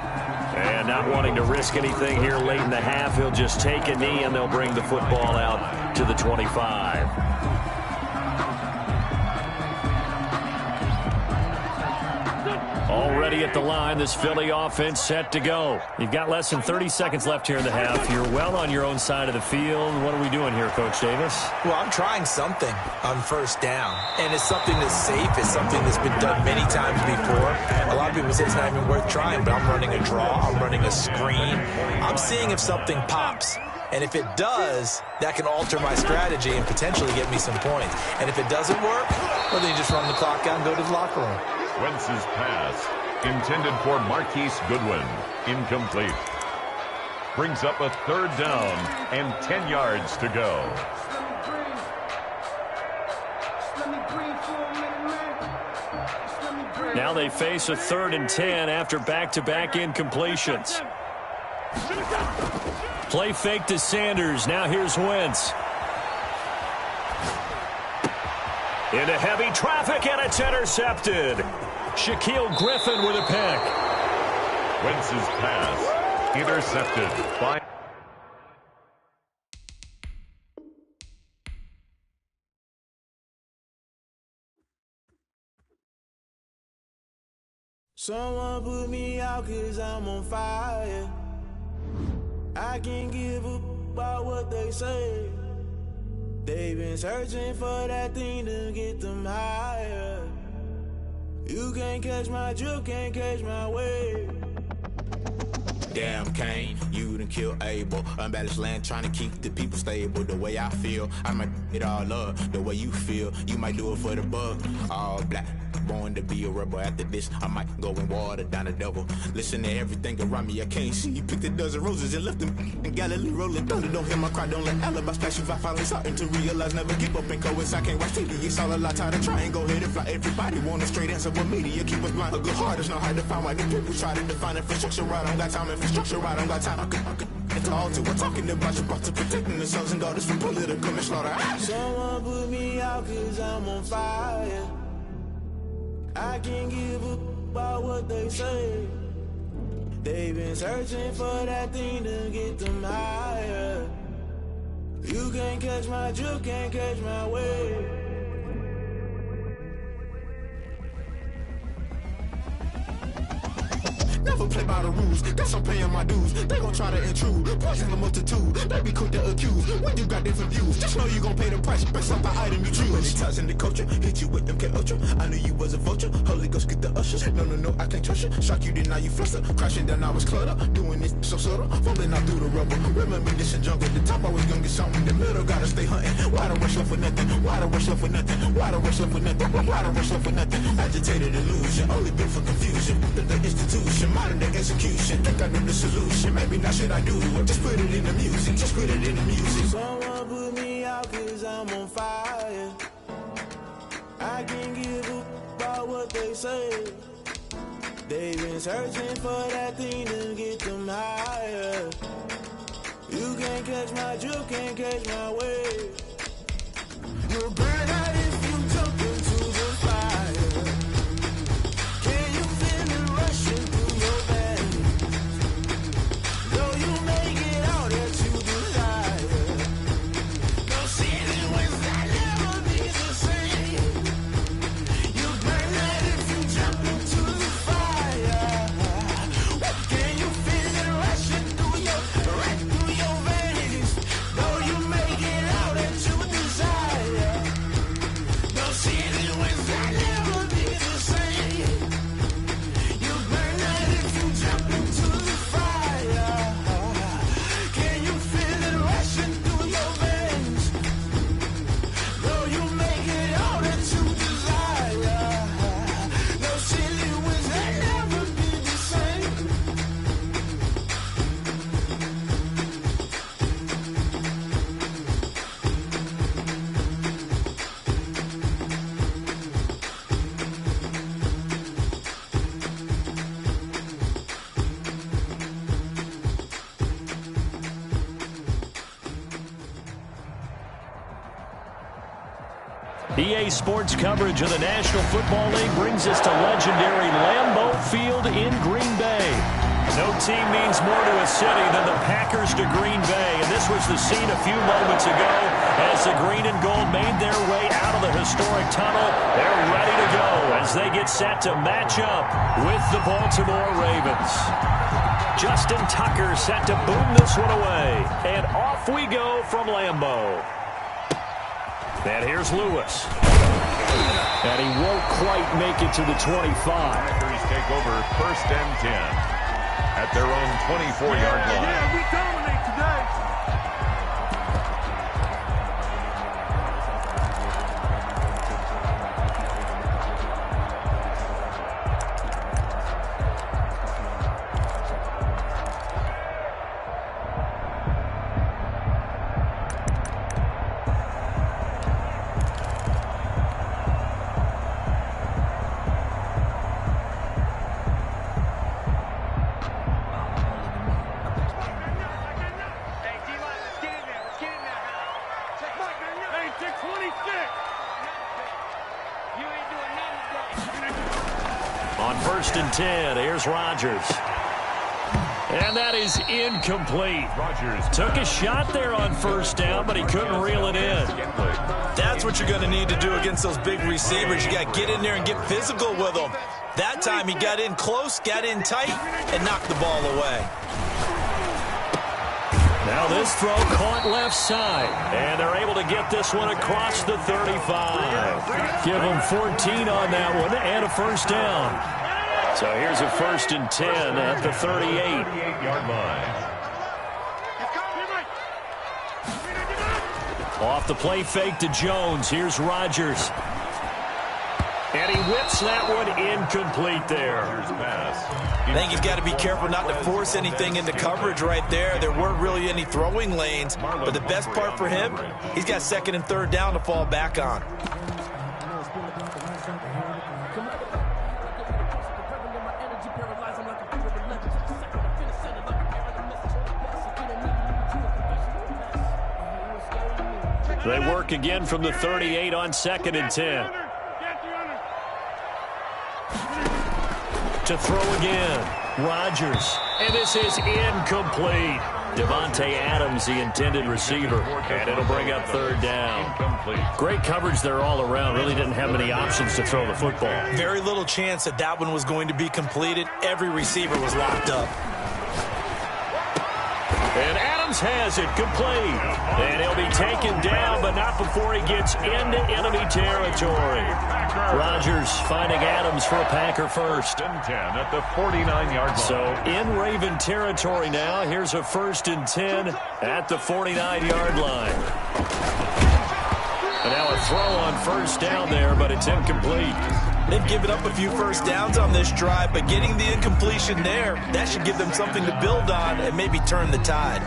And not wanting to risk anything here late in the half, he'll just take a knee and they'll bring the football out to the 25. Already at the line, this Philly offense set to go. You've got less than 30 seconds left here in the half. You're well on your own side of the field. What are we doing here, Coach Davis? Well, I'm trying something on 1st down. And it's something that's safe. It's something that's been done many times before. A lot of people say it's not even worth trying, but I'm running a draw. I'm running a screen. I'm seeing if something pops. And if it does, that can alter my strategy and potentially get me some points. And if it doesn't work, well, then you just run the clock out and go to the locker room. Wentz's pass, intended for Marquise Goodwin, incomplete. Brings up a 3rd down and 10 yards to go. Now they face a 3rd and 10 after back-to-back incompletions. Play fake to Sanders. Now here's Wentz. Into heavy traffic, and it's intercepted. Shaquille Griffin with a pick. Wentz's pass, intercepted by... Someone put me out 'cause I'm on fire. I can't give up about what they say. They've been searching for that thing to get them higher. You can't catch my drift, can't catch my wave. damn Cain. You done killed Abel. Unbalanced land trying to keep the people stable. The way I feel, I might it all up. The way you feel, you might do it for the buck. All black, born to be a rebel. After this, I might go and water down the devil. Listen to everything around me, I can't see. Picked a dozen roses and left them in Galilee rolling thunder. Don't hear my cry, don't let alibis flash. If I finally starting to realize, never give up and coincide. I can't watch TV, it's all a lot. Time to try and go ahead and fly. Everybody want a straight answer, but media keep us blind. A good heart is not hard to find. Why the people try to define infrastructure right? I don't got time. Infrastructure right, I don't got time. I could it's all to. We're talking about your to protecting the sons and daughters from political and slaughter. Someone put me out 'cause I'm on fire. I can't give up about what they say. They've been searching for that thing to get them higher. You can't catch my drift, can't catch my wave. Never play by the rules, guess I'm paying my dues. They gon' try to intrude, poison the multitude. They be quick to accuse, when you got different views. Just know you gon' pay the price, based off the item you choose. Many times in the culture, hit you with MK Ultra. I knew you was a vulture, Holy Ghost get the ushers. No, I can't trust you. Shock you, then now you fluster. Crashing down, I was cluttered. Doing this so subtle, falling out through the rubble. Remember this in jungle, the top always gonna get something. In the middle, gotta stay hunting. Why the rush left for nothing? Why the rush left for nothing? Why the rush left for nothing? Why the rush left for nothing? Agitated illusion, only built for confusion. The institution, modern day execution. Think I know the solution. Maybe not should I do it? Just put it in the music. Just put it in the music. Someone put me out 'cause I'm on fire. I can't give up about what they say. They've been searching for that thing to get them higher. You can't catch my drift, can't catch my wave. You'll burn out if you jump into the fire. Can you feel it rushing through your veins? Though you make it out that you desire. No ceiling wins, I'll never be the same. You burn out if you jump into the fire. Can you feel it rushing through your veins? Though you make it out that you desire. No ceiling wins, I'll never be the same. You burn out if you jump into the fire. Can you feel it rushing through your veins? Though you make it all that you desire. No ceiling wins, I'll never be the same. EA Sports coverage of the National Football League brings us to legendary Lambeau Field in Green Bay. No team means more to a city than the Packers to Green Bay, and this was the scene a few moments ago as the green and gold made their way out of the historic tunnel. They're ready to go as they get set to match up with the Baltimore Ravens. Justin Tucker set to boom this one away, and off we go from Lambeau. And here's Lewis. And he won't quite make it to the 25. Packers take over 1st and 10 at their own 24-yard line. Yeah, we dominate today. On 1st and 10, here's Rodgers. And that is incomplete. Rodgers Took a shot there on 1st down, but he couldn't reel it in. That's what you're going to need to do against those big receivers. You got to get in there and get physical with them. That time he got in close, got in tight, and knocked the ball away. Now this throw caught left side, and they're able to get this one across the 35. Give them 14 on that one and a 1st down. So here's a 1st and 10 at the 38. 38-yard line. Off the play fake to Jones. Here's Rodgers. And he whips that one incomplete there. I think he's got to be careful not to force anything into coverage right there. There weren't really any throwing lanes. But the best part for him, he's got 2nd and 3rd down to fall back on. They work again from the 38 on 2nd and 10. To throw again, Rodgers. And this is incomplete. Devontae Adams, the intended receiver. And it'll bring up 3rd down. Great coverage there all around. Really didn't have many options to throw the football. Very little chance that that one was going to be completed. Every receiver was locked up. And Adams has it complete. And he'll be taken down, but not before he gets into enemy territory. Rodgers finding Adams for a Packer first. 10 at the 49-yard line. So in Raven territory now. Here's a 1st and 10 at the 49-yard line. And now a throw on 1st down there, but it's incomplete. They've given up a few 1st downs on this drive, but getting the incompletion there, that should give them something to build on and maybe turn the tide.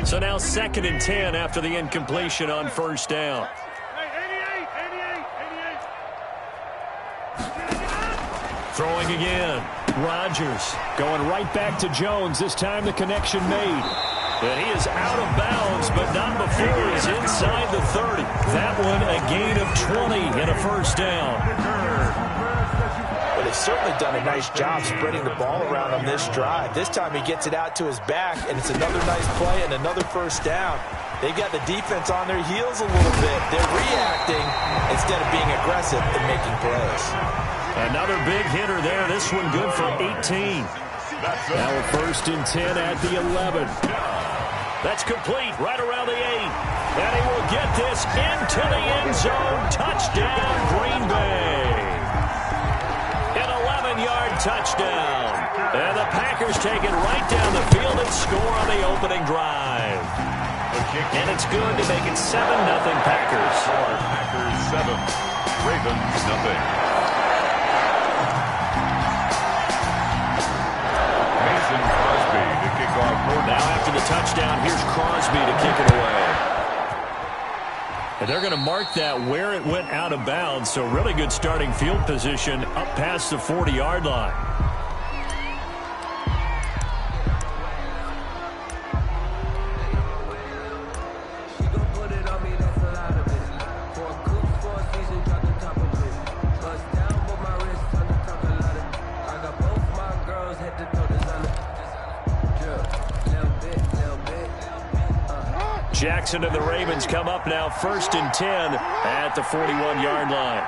So now 2nd and 10 after the incompletion on 1st down. Throwing again. Rodgers going right back to Jones. This time the connection made. And he is out of bounds, but not before he's inside the 30. That one a gain of 20 and a 1st down. But they've certainly done a nice job spreading the ball around on this drive. This time he gets it out to his back, and it's another nice play and another 1st down. They've got the defense on their heels a little bit. They're reacting instead of being aggressive and making plays. Another big hitter there. This one good for 18. Now a 1st and 10 at the 11. That's complete right around the 8. And he will get this into the end zone. Touchdown, Green Bay. An 11-yard touchdown. And the Packers take it right down the field and score on the opening drive. And it's good to make it 7-0 Packers. Packers 7, Ravens nothing. Now after the touchdown, here's Crosby to kick it away. And they're going to mark that where it went out of bounds, so really good starting field position up past the 40-yard line. Jackson and the Ravens come up now 1st and 10 at the 41-yard line.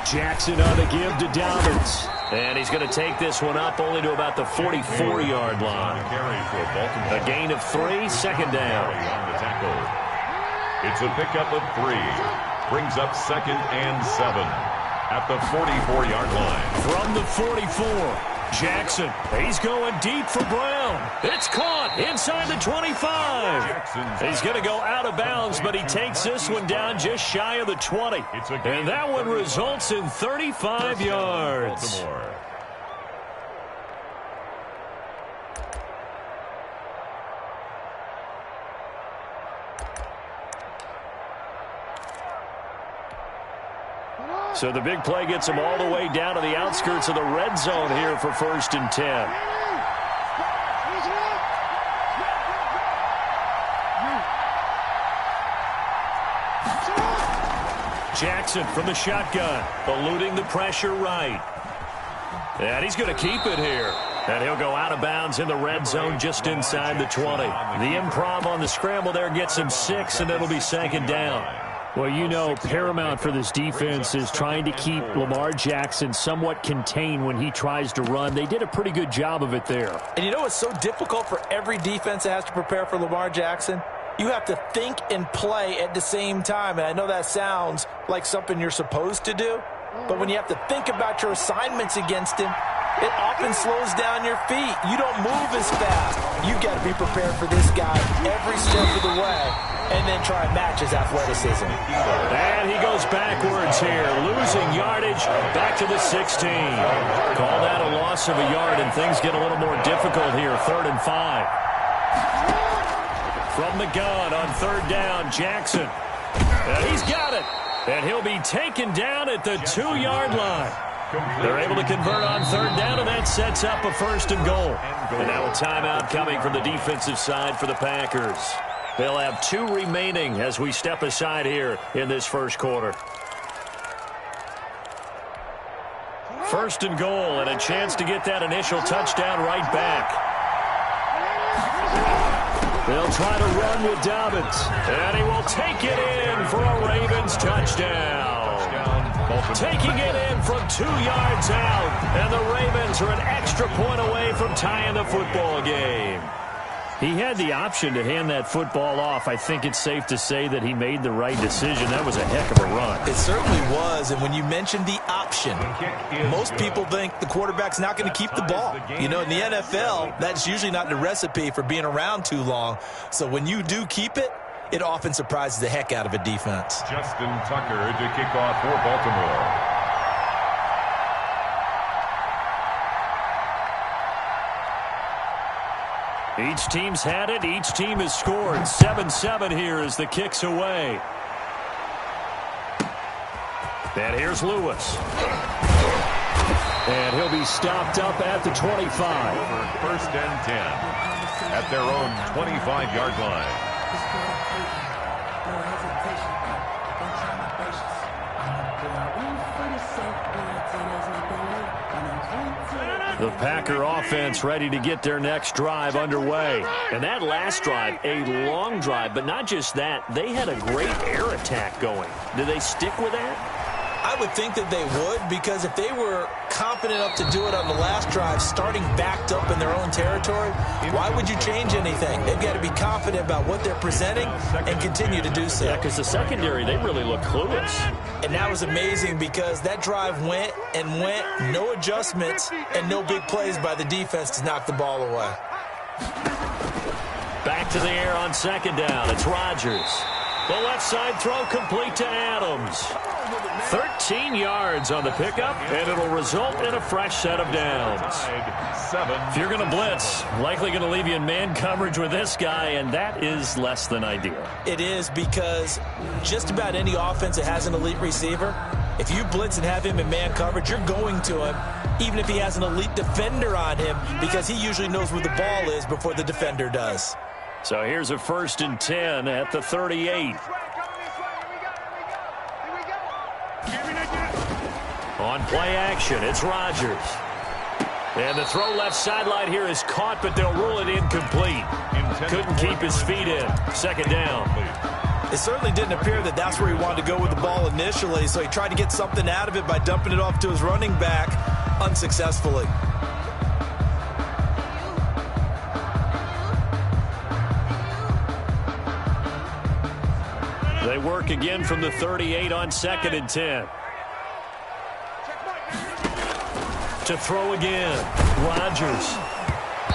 Jackson on the give to Dobbins. And he's going to take this one up only to about the 44-yard line. A gain of 3, 2nd down. It's a pickup of 3. Brings up 2nd and 7 at the 44-yard line. From the 44. Jackson, he's going deep for Brown. It's caught inside the 25. He's going to go out of bounds, but he takes this one down just shy of the 20. And that one results in 35 yards. So the big play gets him all the way down to the outskirts of the red zone here for 1st and 10. Jackson from the shotgun, eluding the pressure right. And he's going to keep it here. And he'll go out of bounds in the red zone just inside the 20. The improv on the scramble there gets him 6, and it'll be 2nd down. Well, you know, paramount for this defense is trying to keep Lamar Jackson somewhat contained when he tries to run. They did a pretty good job of it there. And you know what's so difficult for every defense that has to prepare for Lamar Jackson? You have to think and play at the same time. And I know that sounds like something you're supposed to do, but when you have to think about your assignments against him, it often slows down your feet. You don't move as fast. You've got to be prepared for this guy every step of the way and then try and match his athleticism. And he goes backwards here, losing yardage back to the 16. Call that a loss of a yard, and things get a little more difficult here, 3rd and 5. From the gun on 3rd down, Jackson. And he's got it. And he'll be taken down at the 2-yard line. They're able to convert on 3rd down, and that sets up a 1st and goal. And now a timeout coming from the defensive side for the Packers. They'll have 2 remaining as we step aside here in this first quarter. 1st and goal, and a chance to get that initial touchdown right back. They'll try to run with Dobbins, and he will take it in for a Ravens touchdown. Taking it in from 2 yards out, and the Ravens are an extra point away from tying the football game. He had the option to hand that football off. I think it's safe to say that he made the right decision. That was a heck of a run. It certainly was, and when you mentioned the option, most people think the quarterback's not going to keep the ball. You know, in the NFL, that's usually not the recipe for being around too long. So when you do keep it, it often surprises the heck out of a defense. Justin Tucker to kick off for Baltimore. Each team's had it. Each team has scored. 7-7 here as the kick's away. And here's Lewis. And he'll be stopped up at the 25. 1st and 10 at their own 25-yard line. The Packer offense ready to get their next drive underway. And that last drive, a long drive, but not just that. They had a great air attack going. Do they stick with that? I would think that they would, because if they were confident enough to do it on the last drive, starting backed up in their own territory, why would you change anything? They've got to be confident about what they're presenting and continue to do so. Yeah, because the secondary, they really look clueless. And that was amazing because that drive went and went, no adjustments and no big plays by the defense to knock the ball away. Back to the air on 2nd down. It's Rodgers. The left side throw complete to Adams. 13 yards on the pickup, and it'll result in a fresh set of downs. If you're going to blitz, likely going to leave you in man coverage with this guy, and that is less than ideal. It is, because just about any offense that has an elite receiver, if you blitz and have him in man coverage, you're going to him, even if he has an elite defender on him, because he usually knows where the ball is before the defender does. So here's a 1st and 10 at the 38. On play action, it's Rodgers. And the throw left sideline here is caught, but they'll rule it incomplete. Couldn't keep his feet in. 2nd down. It certainly didn't appear that that's where he wanted to go with the ball initially, so he tried to get something out of it by dumping it off to his running back unsuccessfully. They work again from the 38 on 2nd and 10. To throw again, Rodgers.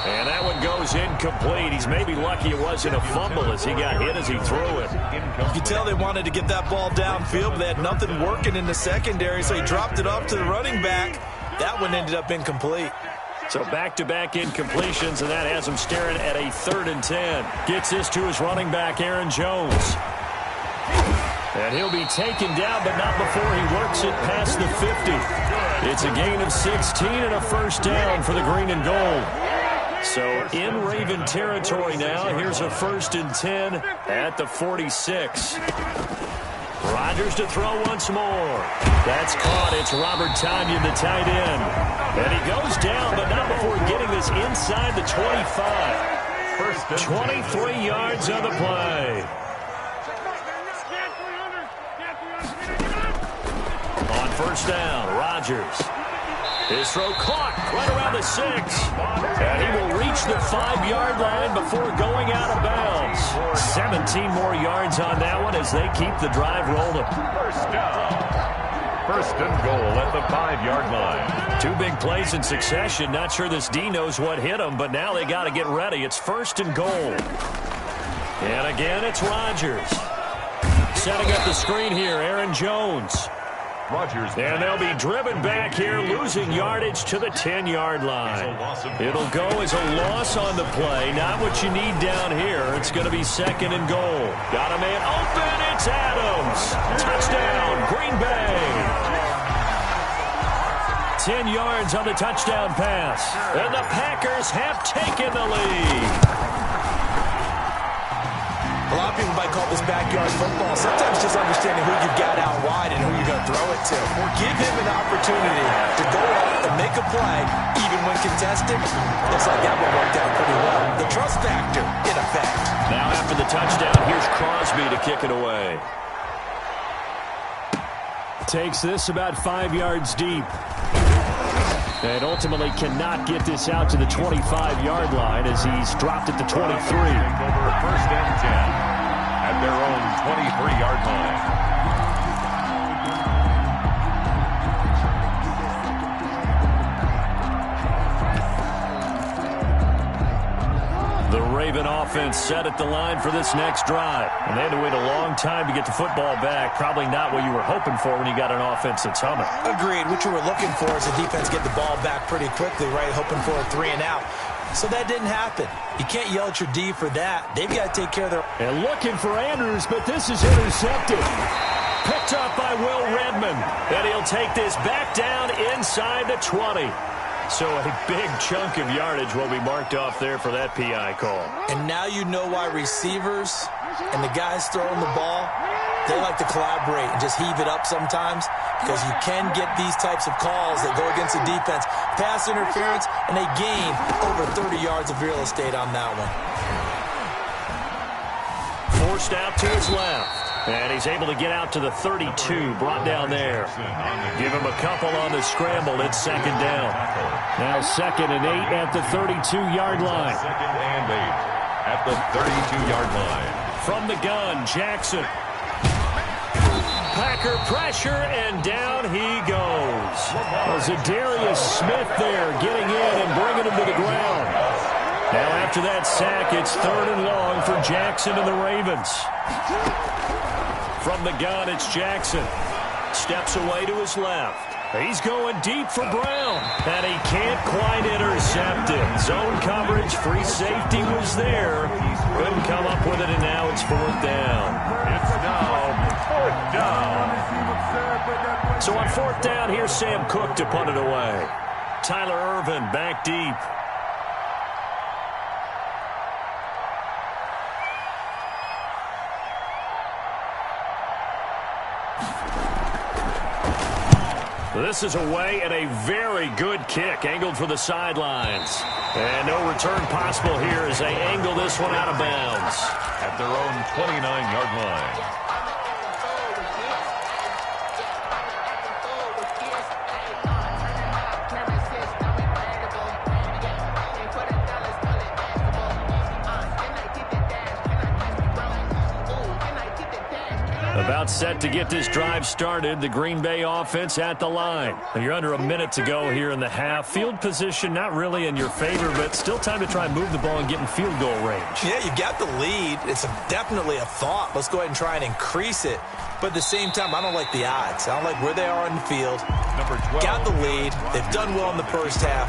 And that one goes incomplete. He's maybe lucky it wasn't a fumble as he got hit as he threw it. You could tell they wanted to get that ball downfield, but they had nothing working in the secondary, so he dropped it off to the running back. That one ended up incomplete. So back-to-back incompletions, and that has him staring at a 3rd and 10. Gets this to his running back, Aaron Jones. And he'll be taken down, but not before he works it past the 50. It's a gain of 16 and a 1st down for the green and gold. So in Raven territory now, here's a 1st and 10 at the 46. Rodgers to throw once more. That's caught. It's Robert Tonyan, the tight end. And he goes down, but not before getting this inside the 25. 23 yards on the play. first down. Rodgers. His throw caught right around the 6. And he will reach the 5-yard line before going out of bounds. 17 more yards on that one as they keep the drive rolling. First down. First and goal at the 5-yard line. 2 big plays in succession. Not sure this D knows what hit him, but now they got to get ready. It's first and goal. And again, it's Rodgers. Setting up the screen here, Aaron Jones. Rodgers. And they'll be driven back here, losing yardage to the 10-yard line. It'll go as a loss on the play. Not what you need down here. It's going to be second and goal. Got a man open. It's Adams. Touchdown, Green Bay. 10 yards on the touchdown pass. And the Packers have taken the lead. A lot of people might call this backyard football. Sometimes just understanding who you've got out wide and who you're going to throw it to. Or give him an opportunity to go out and make a play, even when contested. Looks like that one worked out pretty well. The trust factor, in effect. Now after the touchdown, here's Crosby to kick it away. Takes this about 5 yards deep. And ultimately cannot get this out to the 25-yard line as he's dropped at the 23. Over first and 10 at their own 23-yard line. The Raven offense set at the line for this next drive. And they had to wait a long time to get the football back. Probably not what you were hoping for when you got an offense that's humming. Agreed. What you were looking for is the defense get the ball back pretty quickly, right? Hoping for a 3 and out. So that didn't happen. You can't yell at your D for that. They've got to take care of their... And looking for Andrews, but this is intercepted. Picked up by Will Redmond. And he'll take this back down inside the 20. So a big chunk of yardage will be marked off there for that PI call. And now you know why receivers and the guys throwing the ball, they like to collaborate and just heave it up sometimes, because you can get these types of calls that go against the defense. Pass interference, and they gain over 30 yards of real estate on that one. Forced out to his left. And he's able to get out to the 32, brought down there. Give him a couple on the scramble. It's second down. Now second and 8 at the 32-yard line. Second and 8 at the 32-yard line. From the gun, Jackson. Packer pressure, and down he goes. Zadarius Smith there getting in and bringing him to the ground. Now after that sack, it's third and long for Jackson and the Ravens. From the gun, it's Jackson. Steps away to his left. He's going deep for Brown. And he can't quite intercept it. Zone coverage, free safety was there. Couldn't come up with it, and now it's fourth down. It's now fourth down. So on fourth down, here's Sam Cook to punt it away. Tyler Irvin back deep. This is away, and a very good kick angled for the sidelines. And no return possible here as they angle this one out of bounds. At their own 29-yard line. About set to get this drive started. The Green Bay offense at the line. You're under a minute to go here in the half. Field position not really in your favor, but still time to try and move the ball and get in field goal range. Yeah, you got the lead. It's definitely a thought. Let's go ahead and try and increase it. But at the same time, I don't like the odds. I don't like where they are on the field. Number 12. Got the lead. They've done well in the first half.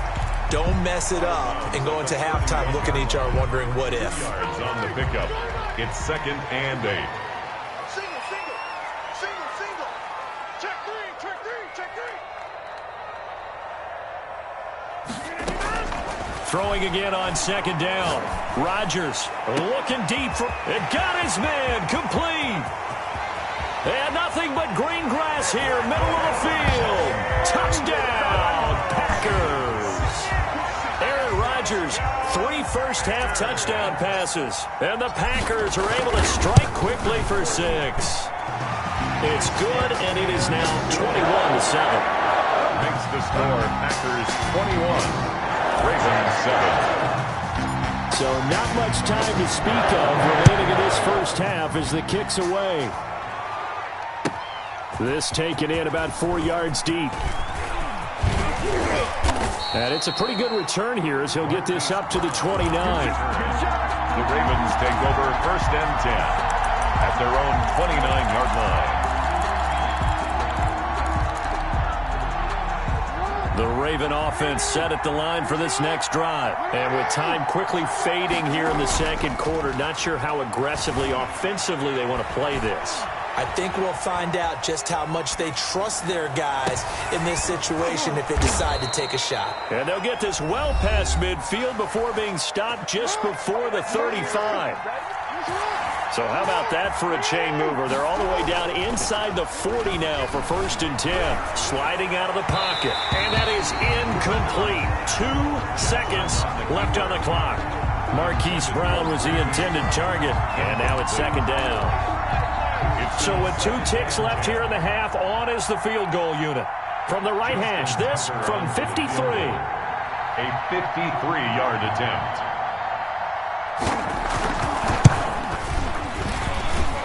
Don't mess it up and go into halftime looking at each other wondering what if. Yards on the pickup. It's second and 8. Throwing again on second down. Rodgers looking deep for it. Got his man complete. And nothing but green grass here, middle of the field. Touchdown, Packers. Aaron Rodgers, 3 first-half touchdown passes. And the Packers are able to strike quickly for 6. It's good, and it is now 21-7. Makes the score Packers 21, Ravens 7. So not much time to speak of remaining in this first half as the kick's away. This taken in about 4 yards deep. And it's a pretty good return here as he'll get this up to the 29. The Ravens take over 1st and 10 at their own 29-yard line. The Raven offense set at the line for this next drive. And with time quickly fading here in the second quarter, not sure how aggressively, offensively they want to play this. I think we'll find out just how much they trust their guys in this situation if they decide to take a shot. And they'll get this well past midfield before being stopped just before the 35. So how about that for a chain mover? They're all the way down inside the 40 now for 1st and 10. Sliding out of the pocket. And that is incomplete. 2 seconds left on the clock. Marquise Brown was the intended target. And now it's 2nd down. So with 2 ticks left here in the half, on is the field goal unit. From the right hash, this from 53. A 53-yard attempt.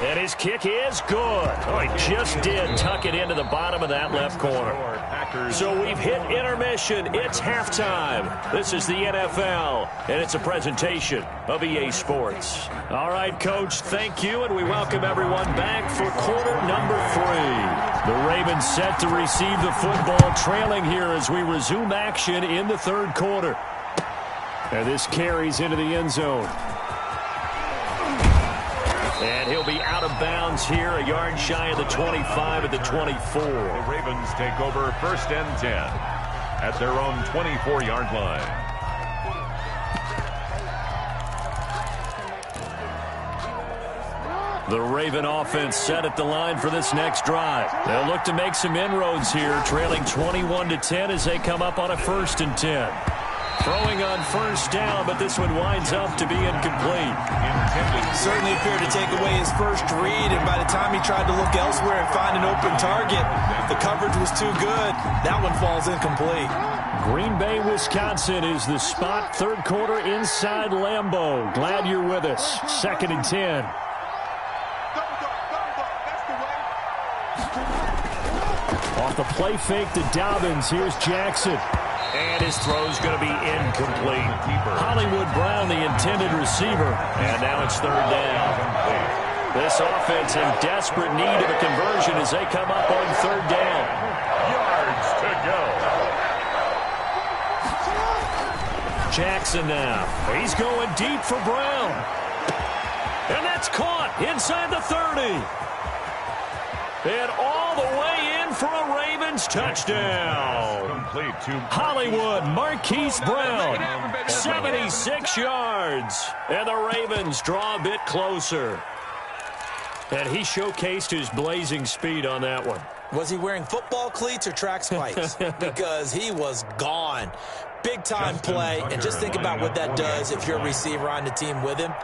And his kick is good. Oh, he just did tuck it into the bottom of that left corner. So we've hit intermission. It's halftime. This is the NFL, and it's a presentation of EA Sports. All right, Coach, thank you, and we welcome everyone back for quarter number 3. The Ravens set to receive the football, trailing here as we resume action in the 3rd quarter. And this carries into the end zone. And he'll be out of bounds here, a yard shy of the 25 at the 24. The Ravens take over 1st and 10 at their own 24-yard line. The Raven offense set at the line for this next drive. They'll look to make some inroads here, trailing 21-10 as they come up on a 1st and 10. Throwing on 1st down, but this one winds up to be incomplete. Certainly appeared to take away his first read, and by the time he tried to look elsewhere and find an open target, the coverage was too good. That one falls incomplete. Green Bay, Wisconsin is the spot. 3rd quarter inside Lambeau. Glad you're with us. 2nd and 10. Off the play fake to Dobbins. Here's Jackson. And his throw's going to be incomplete. Hollywood Brown, the intended receiver. And now it's 3rd down. This offense in desperate need of a conversion as they come up on 3rd down. Yards to go. Jackson now. He's going deep for Brown. And that's caught inside the 30. And all the way in for a Ravens touchdown. Complete to Hollywood Marquise Brown, 76 yards. And the Ravens draw a bit closer. And he showcased his blazing speed on that one. Was he wearing football cleats or track spikes? Because he was gone. Big-time play, and just think about what that does if you're a receiver on the team with him.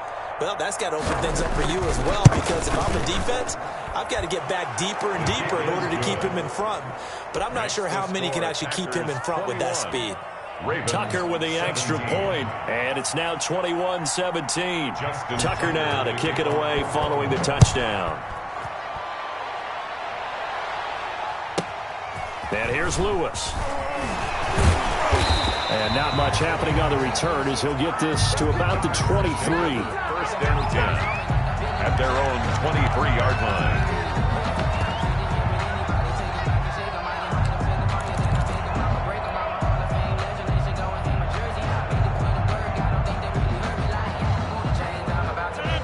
Well, that's got to open things up for you as well, because if I'm a defense, I've got to get back deeper and deeper in order to keep him in front. But I'm not sure how many can actually keep him in front with that speed. Tucker with the extra point, and it's now 21-17. Tucker now to kick it away following the touchdown. And here's Lewis. And not much happening on the return as he'll get this to about the 23. 1st and 10 at their own 23-yard line.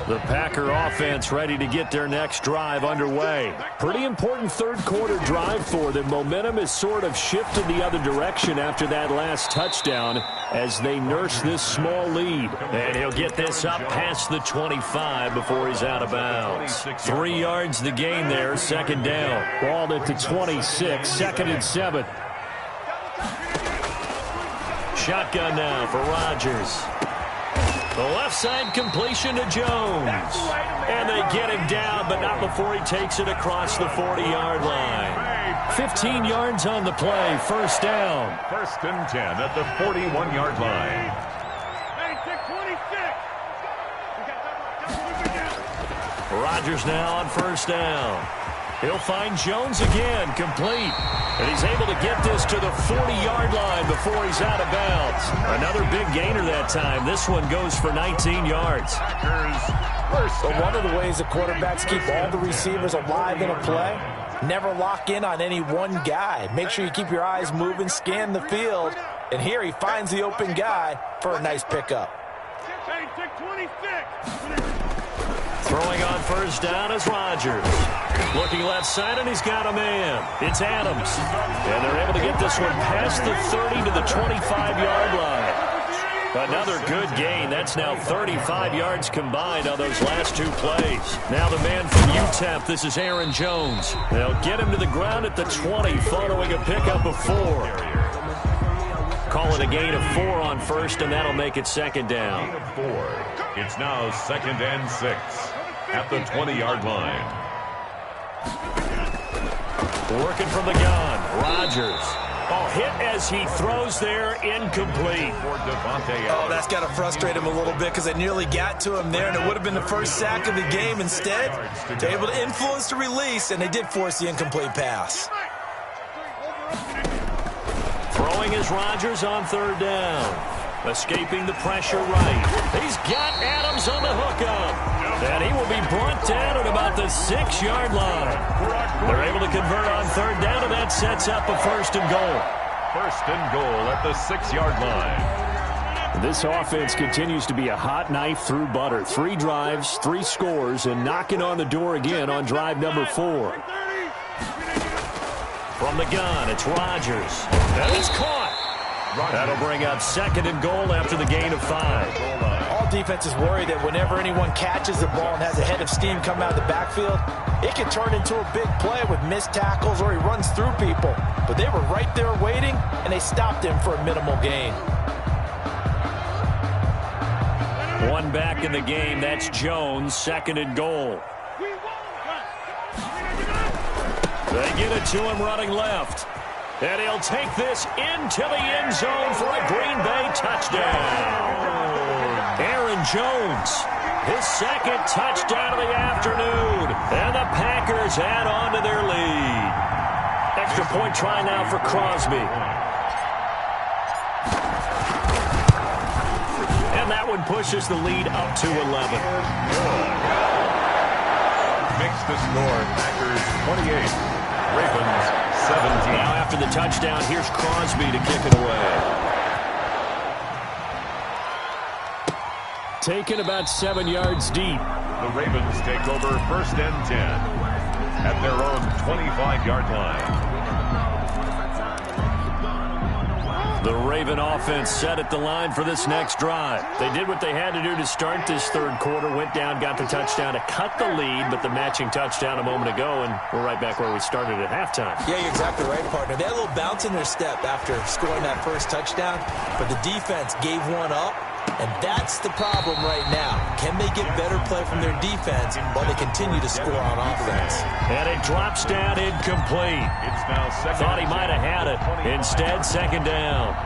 The Packer offense ready to get their next drive underway. Pretty important 3rd quarter drive for them. Momentum has sort of shifted the other direction after that last touchdown as they nurse this small lead. And he'll get this up past the 25 before he's out of bounds. 3 yards the gain there, 2nd down. Ball at the 26, 2nd and 7. Shotgun now for Rodgers. The left side completion to Jones. And they get him down, but not before he takes it across the 40-yard line. 15 yards on the play, first down. First and 10 at the 41-yard line. Rodgers now on first down. He'll find Jones again, complete. And he's able to get this to the 40-yard line before he's out of bounds. Another big gainer that time. This one goes for 19 yards. But one of the ways the quarterbacks keep all the receivers alive in a play, never lock in on any one guy. Make sure you keep your eyes moving, scan the field. And here he finds the open guy for a nice pickup. Throwing on first down is Rodgers. Looking left side, and he's got a man. It's Adams. And they're able to get this one past the 30 to the 25-yard line. Another good gain. That's now 35 yards combined on those last two plays. Now the man from UTEP, this is Aaron Jones. They'll get him to the ground at the 20 following a pickup of 4. Call it a gain of 4 on first, and that'll make it second down. Gain of 4. It's now second and 6 at the 20-yard line. Working from the gun, Rodgers. Oh, hit as he throws there, incomplete. Oh, that's got to frustrate him a little bit because they nearly got to him there, and it would have been the first sack of the game. Instead, they're able to influence the release, and they did force the incomplete pass. Throwing is Rodgers on third down. Escaping the pressure right. He's got Adams on the hookup. And he will be brought down at about the 6-yard line. They're able to convert on third down, and that sets up a first and goal. First and goal at the 6-yard line. This offense continues to be a hot knife through butter. 3 drives, 3 scores, and knocking on the door again on drive number 4. From the gun, it's Rodgers. And it's caught. That'll bring up second and goal after the gain of 5. All defenses worry that whenever anyone catches the ball and has a head of steam come out of the backfield, it can turn into a big play with missed tackles or he runs through people. But they were right there waiting, and they stopped him for a minimal gain. One back in the game. That's Jones, second and goal. They get it to him running left. And he'll take this into the end zone for a Green Bay touchdown. Aaron Jones, his second touchdown of the afternoon. And the Packers add on to their lead. Extra point try now for Crosby. And that one pushes the lead up to 11. Makes the score Packers 28. Ravens 17. Now after the touchdown, here's Crosby to kick it away. Taken about 7 yards deep. The Ravens take over first and 10 at their own 25-yard line. The Raven offense set at the line for this next drive. They did what they had to do to start this third quarter, went down, got the touchdown to cut the lead, but the matching touchdown a moment ago, and we're right back where we started at halftime. Yeah, you're exactly right, partner. They had a little bounce in their step after scoring that first touchdown, but the defense gave one up, and that's the problem right now. Can they get better play from their defense while they continue to score on offense? And it drops down incomplete. It's now second. Thought he might have had it. Instead, second down.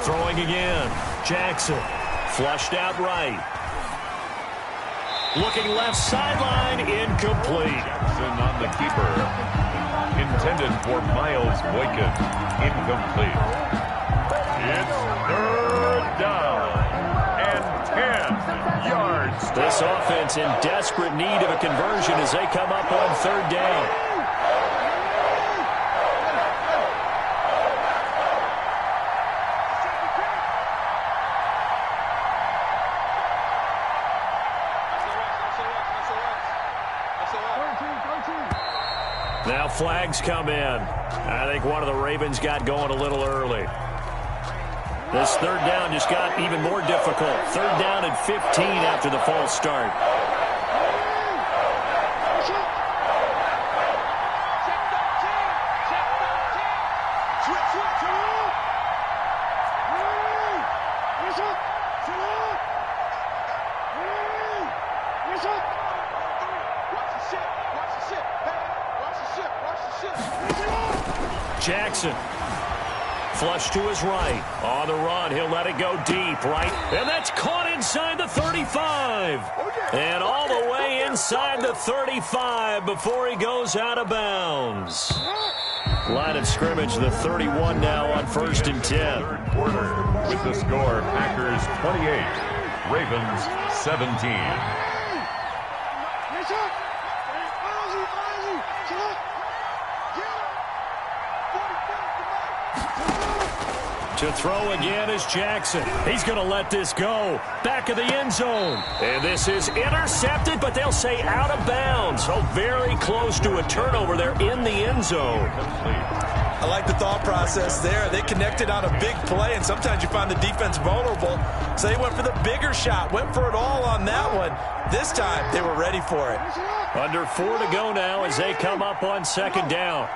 Throwing again. Jackson. Flushed out right. Looking left sideline. Incomplete. Jackson on the keeper. Intended for Miles Boykin. Incomplete. It's third down. And 10 yards. This offense in desperate need of a conversion as they come up on third down. Now flags come in. I think one of the Ravens got going a little early. This third down just got even more difficult. Third down and 15 after the false start. Jackson. Flush to his right. On the run, he'll let it go deep, right? And that's caught inside the 35. And all the way inside the 35 before he goes out of bounds. Line of scrimmage, the 31 now on 1st and 10. Third quarter with the score, Packers 28, Ravens 17. To throw again is Jackson. He's going to let this go. Back of the end zone. And this is intercepted, but they'll say out of bounds. So very close to a turnover there in the end zone. I like the thought process there. They connected on a big play, and sometimes you find the defense vulnerable. So they went for the bigger shot, went for it all on that one. This time, they were ready for it. Under 4 to go now as they come up on 2nd down.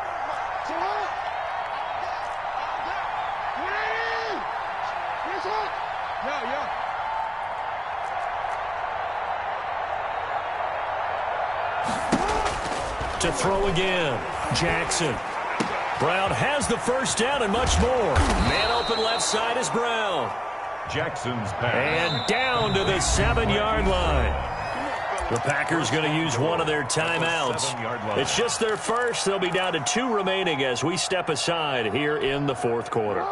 To throw again, Jackson. Brown has the first down and much more. Man open left side is Brown. Jackson's pass. And down to the 7-yard line. The Packers going to use one of their timeouts. It's just their first. They'll be down to 2 remaining as we step aside here in the 4th quarter.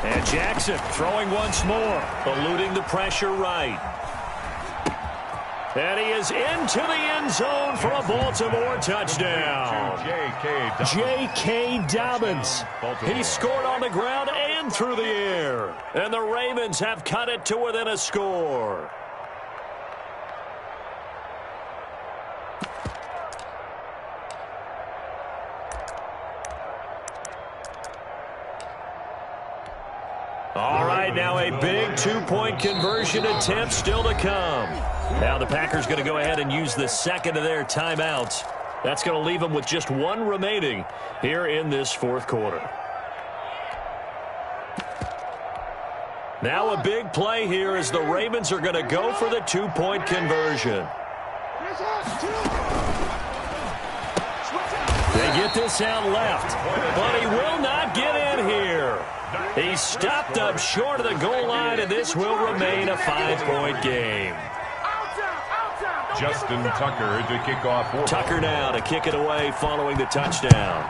And Jackson throwing once more, eluding the pressure right. And he is into the end zone for a Baltimore touchdown. J.K. Dobbins. He scored on the ground and through the air. And the Ravens have cut it to within a score. All right, now a big 2-point conversion attempt still to come. Now the Packers going to go ahead and use the second of their timeouts. That's going to leave them with just 1 remaining here in this 4th quarter. Now a big play here as the Ravens are going to go for the 2-point conversion. They get this out left, but he will not get in here. He's stopped up short of the goal line, and this will remain a 5-point game. Justin Tucker to kick off. Tucker now to kick it away following the touchdown.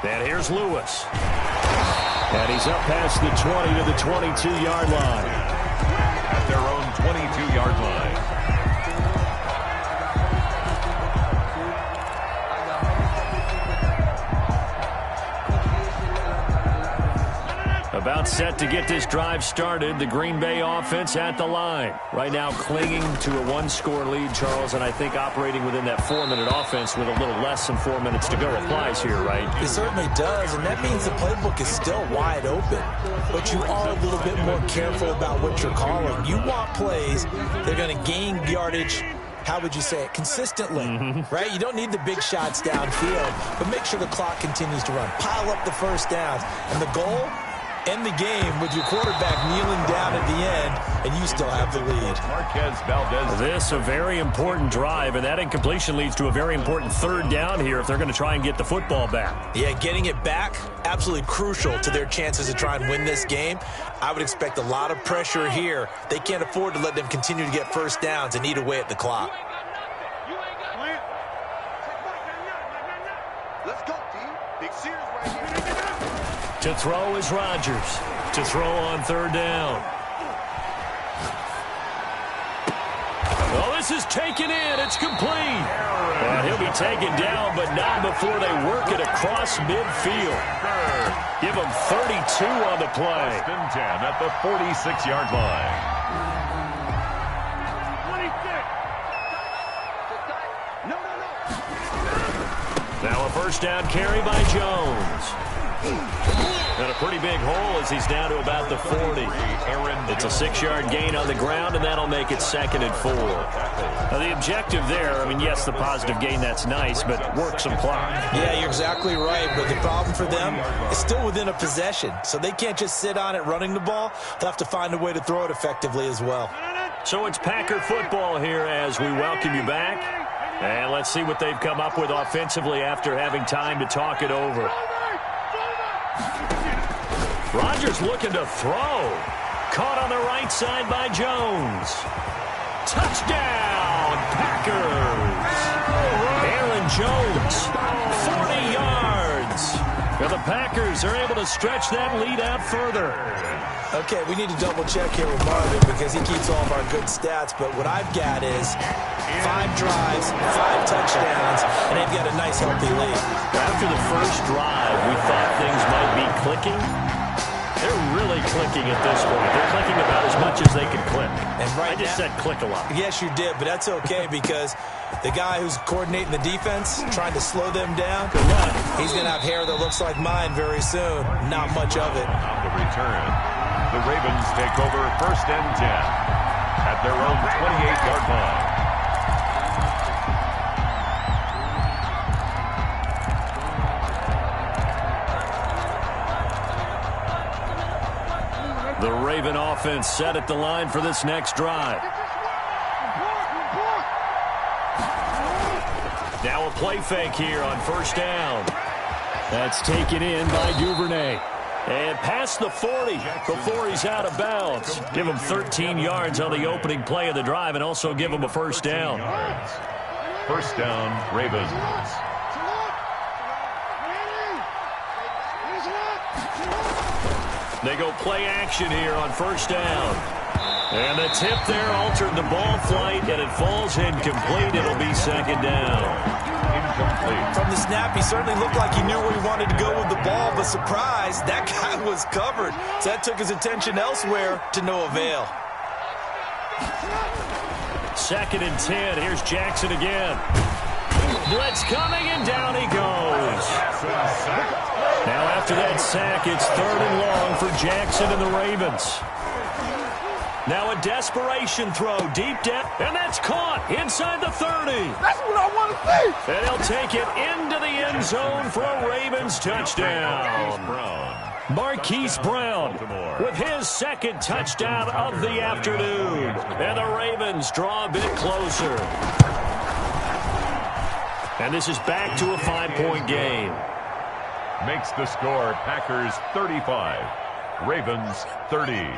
And here's Lewis. And he's up past the 20 to the 22-yard line. At their own 22-yard line. About set to get this drive started. The Green Bay offense at the line. Right now clinging to a 1-score lead, Charles, and I think operating within that 4-minute offense with a little less than 4 minutes to go applies here, right? It certainly does, and that means the playbook is still wide open. But you are a little bit more careful about what you're calling. You want plays that are going to gain yardage, how would you say it, consistently, right? You don't need the big shots downfield, but make sure the clock continues to run. Pile up the first downs, and the goal, end the game with your quarterback kneeling down at the end, and you still have the lead. Marquez Valdez. This a very important drive, and that incompletion leads to a very important 3rd down here if they're going to try and get the football back. Yeah, getting it back, absolutely crucial to their chances to try and win this game. I would expect a lot of pressure here. They can't afford to let them continue to get first downs and eat away at the clock. Let's go, D. Big Sears right here. To throw is Rodgers. To throw on 3rd down. Oh, this This is taken in. It's complete. And he'll be taken down, but not before they work it across midfield. Give him 32 on the play. First and 10 at the 46-yard line. Now a first down carry by Jones. And a pretty big hole as he's down to about the 40. It's a 6-yard gain on the ground, and that'll make it 2nd and 4. Now the objective there, I mean, yes, the positive gain, that's nice, but work some clock. Yeah, you're exactly right, but the problem for them is still within a possession, so they can't just sit on it running the ball. They'll have to find a way to throw it effectively as well. So it's Packer football here as we welcome you back. And let's see what they've come up with offensively after having time to talk it over. Rodgers looking to throw. Caught on the right side by Jones. Touchdown, Packers. Aaron Jones, 40 yards. And the Packers are able to stretch that lead out further. Okay, we need to double-check here with Marvin because he keeps all of our good stats, but what I've got is 5 drives, 5 touchdowns, and they've got a nice, healthy lead. After the first drive, we thought things might be clicking. They're really clicking at this point. They're clicking about as much as they can click. And right I just said click a lot. Yes, you did, but that's okay because the guy who's coordinating the defense, trying to slow them down, good luck. He's going to have hair that looks like mine very soon. Not much of it. On the return, the Ravens take over 1st and 10 at their own 28-yard line. The Raven offense set at the line for this next drive. Now a play fake here on 1st down. That's taken in by Duvernay. And past the 40 before he's out of bounds. Give him 13 yards on the opening play of the drive and also give him a 1st down. 1st down, Ravens. They go play action here on 1st down. And the tip there altered the ball flight, and it falls incomplete. It'll be 2nd down. Incomplete. From the snap, he certainly looked like he knew where he wanted to go with the ball, but surprise, that guy was covered. So that took his attention elsewhere to no avail. 2nd and 10. Here's Jackson again. Blitz coming, and down he goes. Now after that sack, it's 3rd and long for Jackson and the Ravens. Now a desperation throw deep down, and that's caught inside the 30. That's what I want to see. And he'll take it into the end zone for a Ravens touchdown. Marquise Brown with his 2nd touchdown of the afternoon. And the Ravens draw a bit closer. And this is back to a 5-point game. Makes the score Packers 35, Ravens 30.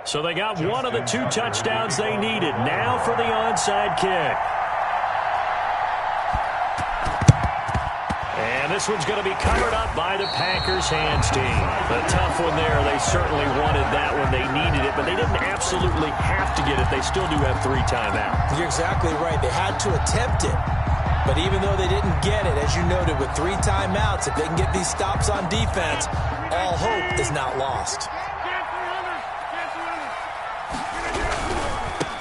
So they got one of the 2 touchdowns they needed. Now for the onside kick. And this one's going to be covered up by the Packers hands team. A tough one there. They certainly wanted that one. They needed it, but they didn't absolutely have to get it. They still do have 3 timeouts. You're exactly right. They had to attempt it. But even though they didn't get it, as you noted, with 3 timeouts, if they can get these stops on defense, all hope is not lost.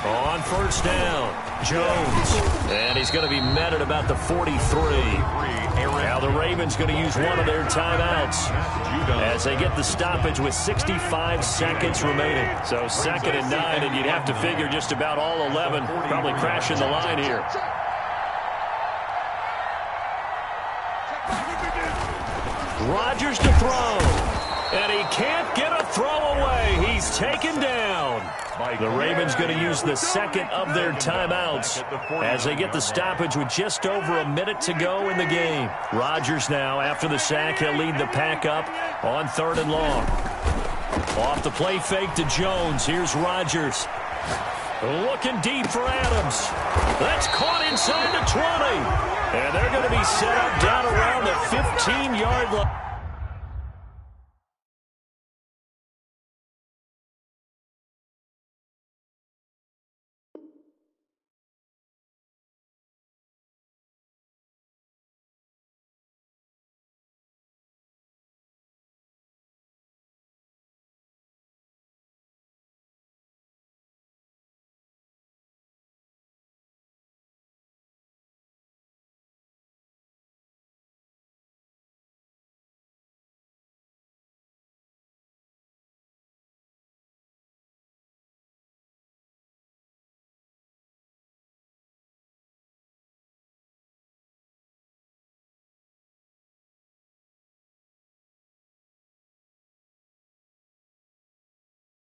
On 1st down, Jones. And he's going to be met at about the 43. Now the Ravens going to use one of their timeouts as they get the stoppage with 65 seconds remaining. So 2nd and 9, and you'd have to figure just about all 11 probably crashing the line here. Rodgers to throw. And he can't get a throw away. He's taken down. The Ravens going to use the 2nd of their timeouts as they get the stoppage with just over a minute to go in the game. Rodgers now, after the sack, he'll lead the pack up on 3rd and long. Off the play fake to Jones. Here's Rodgers. Looking deep for Adams. That's caught inside the 20. And they're going to be set up down around the 15-yard line.